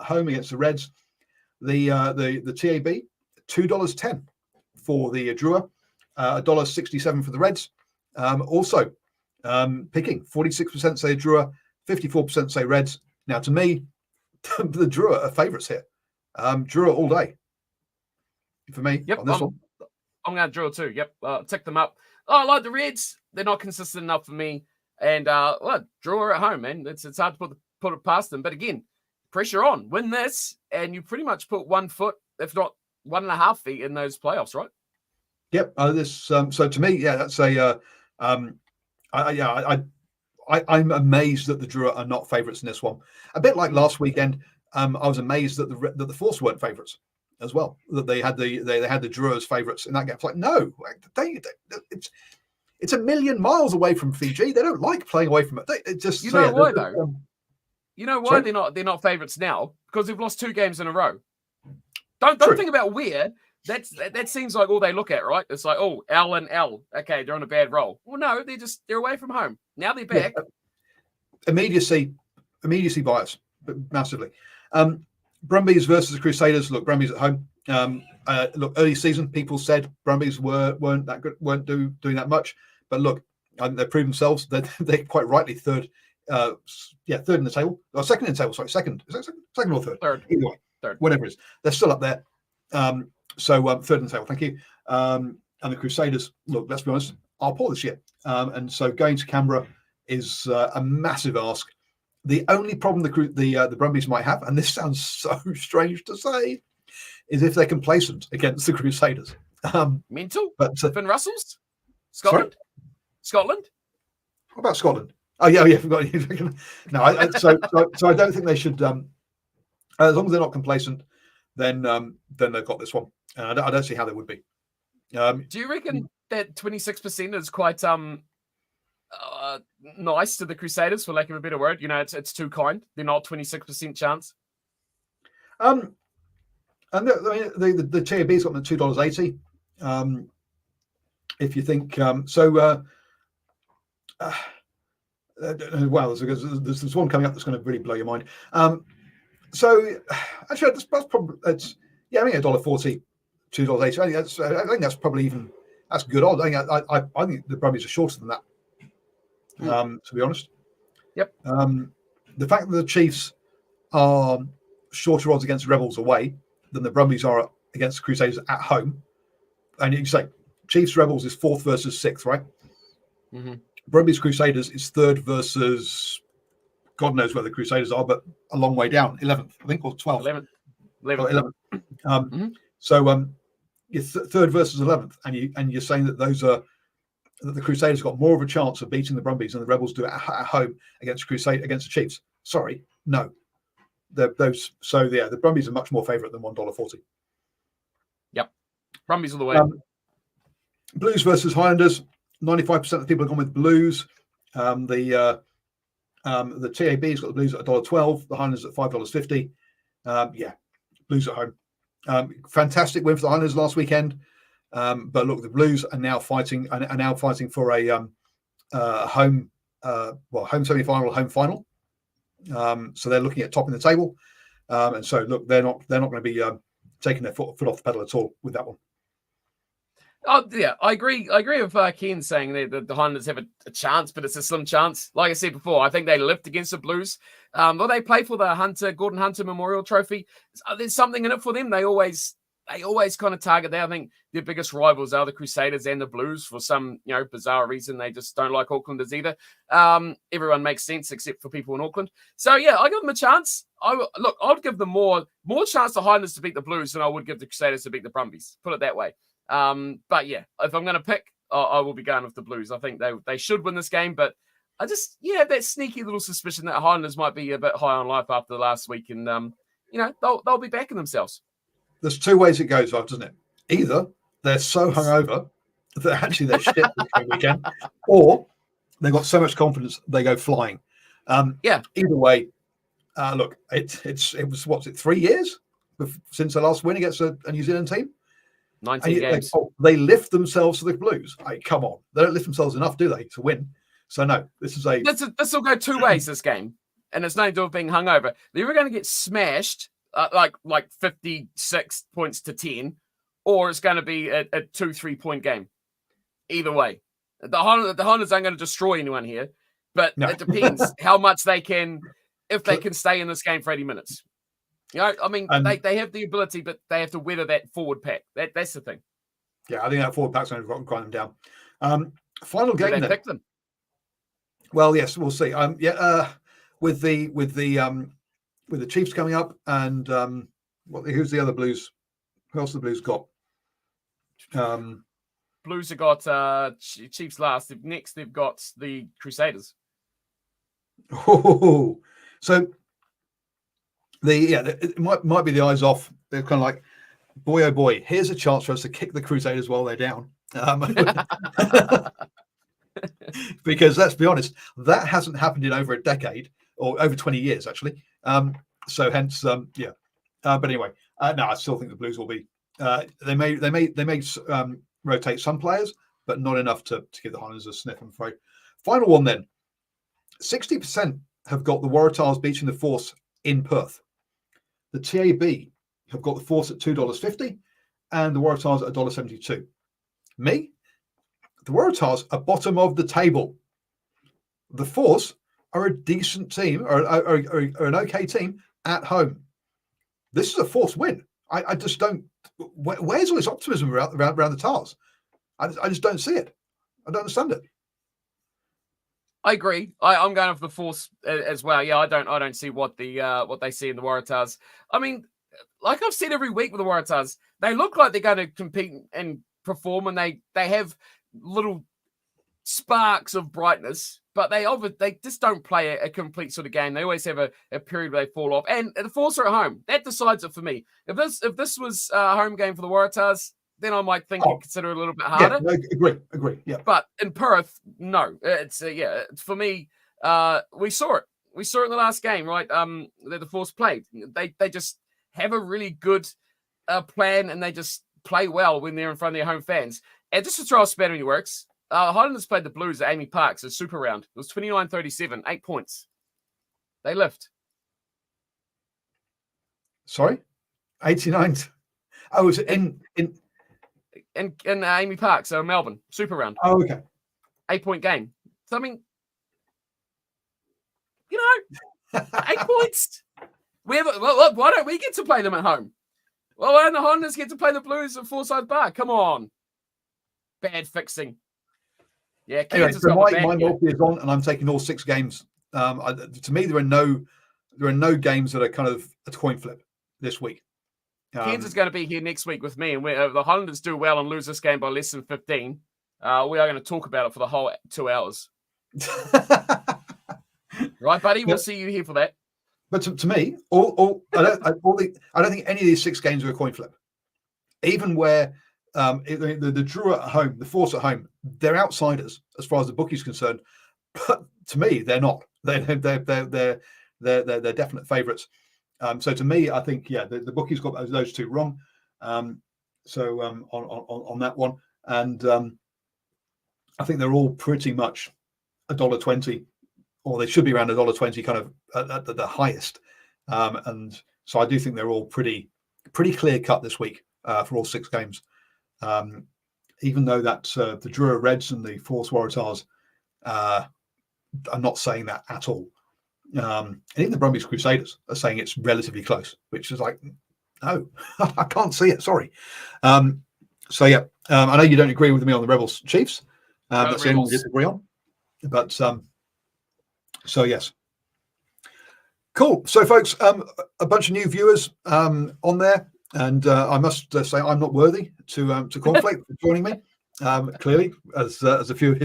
home against the Reds. The TAB $2.10 for the Drua, $1.67 for the Reds. Also, picking 46% say Drua, 54% say Reds. Now, to me, the Drua are favourites here. Drua all day for me. Yep, on this one. I'm going to Drua too. Yep, tick them up. I like the Reds. They're not consistent enough for me. And Drua at home, man. It's hard to put it past them. But again, pressure on. Win this, and you pretty much put 1 foot, if not 1.5 feet, in those playoffs, right? Yep. So to me, that's a. I'm amazed that the Drua are not favourites in this one. A bit like last weekend, I was amazed that the Force weren't favourites as well. That they had the Drua as favourites in that game. It's like, no, it's a million miles away from Fiji. They don't like playing away from it. It just You know why though? You know why sorry? they're not favourites now? Because they've lost 2 games in a row. Don't think about where. That seems like all they look at, right? It's like, oh, L and L. Okay, they're on a bad roll. Well, no, they're away from home. Now they're back. Yeah. Immediacy bias, but massively. Brumbies versus the Crusaders. Look, Brumbies at home. Look, early season, people said Brumbies weren't that good, weren't doing that much. But look, they've proved themselves. They're quite rightly third in the table. Or second in the table. Sorry, second. Is that second or third? Third. Either way, third. Whatever it is, they're still up there. So third in the table. Thank you. And the Crusaders. Look, let's be honest, are poor this year. And so going to Canberra is a massive ask. The only problem the Brumbies might have, and this sounds so strange to say, is if they're complacent against the Crusaders. Mental? But Finn Russells? Scotland? Sorry? Scotland? What about Scotland? Oh yeah, forgot. No, so I don't think they should. As long as they're not complacent, then they've got this one. And I don't see how they would be. Do you reckon that 26% is quite nice to the Crusaders, for lack of a better word? You know, it's too kind. They're not 26% chance. And the TAB's got them at $2.80. If you think wow, there's one coming up that's going to really blow your mind. So actually, that's probably I think $1.40, $2.80. I think that's probably that's good odds. I think the Brumbies are shorter than that. To be honest. Yep. The fact that the Chiefs are shorter odds against Rebels away than the Brumbies are against the Crusaders at home, and you can say Chiefs Rebels is 4th versus 6th, right? Mm-hmm. Brumbies Crusaders is 3rd versus God knows where the Crusaders are, but a long way down, 11th, I think, or 12th. 11th. So you're 3rd versus 11th, and you're saying that that the Crusaders got more of a chance of beating the Brumbies than the Rebels do at home against the Chiefs. Sorry, no. The Brumbies are much more favourite than $1.40. Yep, Brumbies all the way. Blues versus Highlanders. 95% of the people have gone with Blues. The TAB's got the Blues at $1.12. The Highlanders at $5.50. Blues at home. Fantastic win for the Highlanders last weekend. But look, the Blues are now fighting for a home semi-final, home final. So they're looking at topping the table. And so look, they're not going to be taking their foot off the pedal at all with that one. Oh yeah, I agree with Ken saying that the Highlanders have a chance, but it's a slim chance. Like I said before, I think they lift against the Blues. Well, they play for the Gordon Hunter Memorial Trophy. There's something in it for them. They always kind of target that. I think their biggest rivals are the Crusaders and the Blues for some bizarre reason. They just don't like Aucklanders either. Everyone makes sense except for people in Auckland. So yeah, I give them a chance. I'd give them more chance the Highlanders to beat the Blues than I would give the Crusaders to beat the Brumbies. Put it that way. But yeah, if I'm going to pick, I will be going with the Blues. I think they should win this game, but I just have that sneaky little suspicion that Highlanders might be a bit high on life after the last week, and they'll be backing themselves. There's 2 ways it goes, doesn't it? Either they're so hungover that actually they're shit this weekend, or they've got so much confidence they go flying. Either way, look, it was 3 years since the last win against a New Zealand team. 19 games. They lift themselves to the Blues. Come on, they don't lift themselves enough, do they, to win? So no, this will go 2 ways. This game, and it's nothing to do with being hungover. They're either going to get smashed, like 56 points to 10, or it's going to be a 2-3 point game. Either way, the Highlanders aren't going to destroy anyone here, but It depends how much they can, if they can stay in this game for 80 minutes. They have the ability, but they have to weather that forward pack. That's the thing. Yeah, I think that forward pack's going to grind them down. Final game. Did they pick them? Well, yes, we'll see. With the Chiefs coming up, and who's the other Blues? Who else the Blues got? Blues have got Chiefs last. Next, they've got the Crusaders. Oh, so It might be the eyes off. They're kind of like, boy, oh boy, here's a chance for us to kick the Crusaders while they're down. Because let's be honest, that hasn't happened in over a decade or over 20 years, actually. So hence, but anyway, no, I still think the Blues will be. They may rotate some players, but not enough to give the Highlanders a sniff, I'm afraid. Final one then. 60% have got the Waratahs beating the Force in Perth. The TAB have got the Force at $2.50 and the Waratahs at $1.72. Me? The Waratahs are bottom of the table. The Force are a decent team, or an okay team at home. This is a Force win. I just don't. Where's all this optimism around the Tars? I just don't see it. I don't understand it. I agree. I'm going for the Force as well. Yeah, I don't see what they see in the Waratahs. I mean, like I've said every week with the Waratahs, they look like they're going to compete and perform, and they have little sparks of brightness, but they just don't play a complete sort of game. They always have a period where they fall off, and the Force are at home. That decides it for me. If this was a home game for the Waratahs, then I might think and consider it a little bit harder. Yeah, agree. Yeah, but in Perth, no. It's for me. We saw it. We saw it in the last game, right? That the Force played. They just have a really good plan, and they just play well when they're in front of their home fans. And just to throw a spanner in the works, Highlanders played the Blues at Amy Park, a super round. It was 29-37, 8 points. They lift. Sorry, 89. Oh, was it in Amy Park, so Melbourne, super round. Oh, okay. 8-point game. So, I mean, 8 points. Why don't we get to play them at home? Well, why don't the Highlanders get to play the Blues at Forsyth Park? Come on. Bad fixing. Yeah, anyway, so my multi is on, and I'm taking all 6 games. To me, there are no games that are kind of a coin flip this week. Cairns is going to be here next week with me, and the Highlanders do well and lose this game by less than 15. We are going to talk about it for the whole 2 hours. Right, buddy? We'll see you here for that. But to me, I don't think any of these 6 games are a coin flip. Even where the Drew at home, the Force at home, they're outsiders as far as the bookie's concerned. But to me, they're not. They're definite favourites. So to me, I think the bookie's got those 2 wrong. On that one, and I think they're all pretty much $1.20, or they should be around $1.20, kind of at the highest. And so I do think they're all pretty clear cut this week for all 6 games. Even though that's the Drua Reds and the Force Waratahs, I'm not saying that at all. And even the Brumbies Crusaders are saying it's relatively close, which is like, no, I can't see it. Sorry. I know you don't agree with me on the Rebels Chiefs. That's the only one we disagree on. But so yes. Cool. So folks, a bunch of new viewers on there. And I must say I'm not worthy to Cornflake for joining me. Clearly, as a few of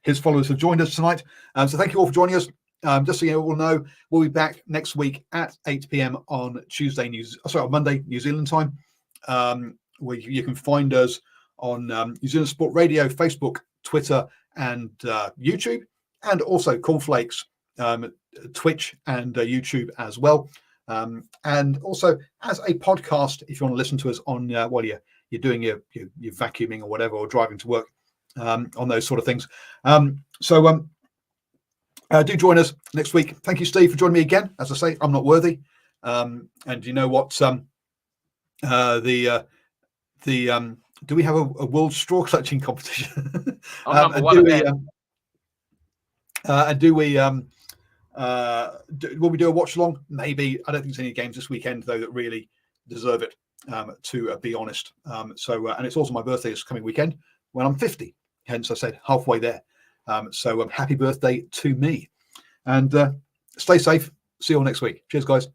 his followers have joined us tonight. So thank you all for joining us. Just so you all know, we'll be back next week at 8 p.m. on Monday, New Zealand time. Where you can find us on New Zealand Sport Radio, Facebook, Twitter, and YouTube, and also Cornflake's Twitch and YouTube as well. And also as a podcast, if you want to listen to us on while you're doing your vacuuming or whatever, or driving to work, on those sort of things. Do join us next week. Thank you, Steve, for joining me again. As I say, I'm not worthy. And you know what? Do we have a world straw clutching competition? Number one. Will we do a watch along? Maybe. I don't think there's any games this weekend though that really deserve it. To be honest. And it's also my birthday this coming weekend when I'm 50. Hence, I said halfway there. Happy birthday to me. And stay safe. See you all next week. Cheers, guys.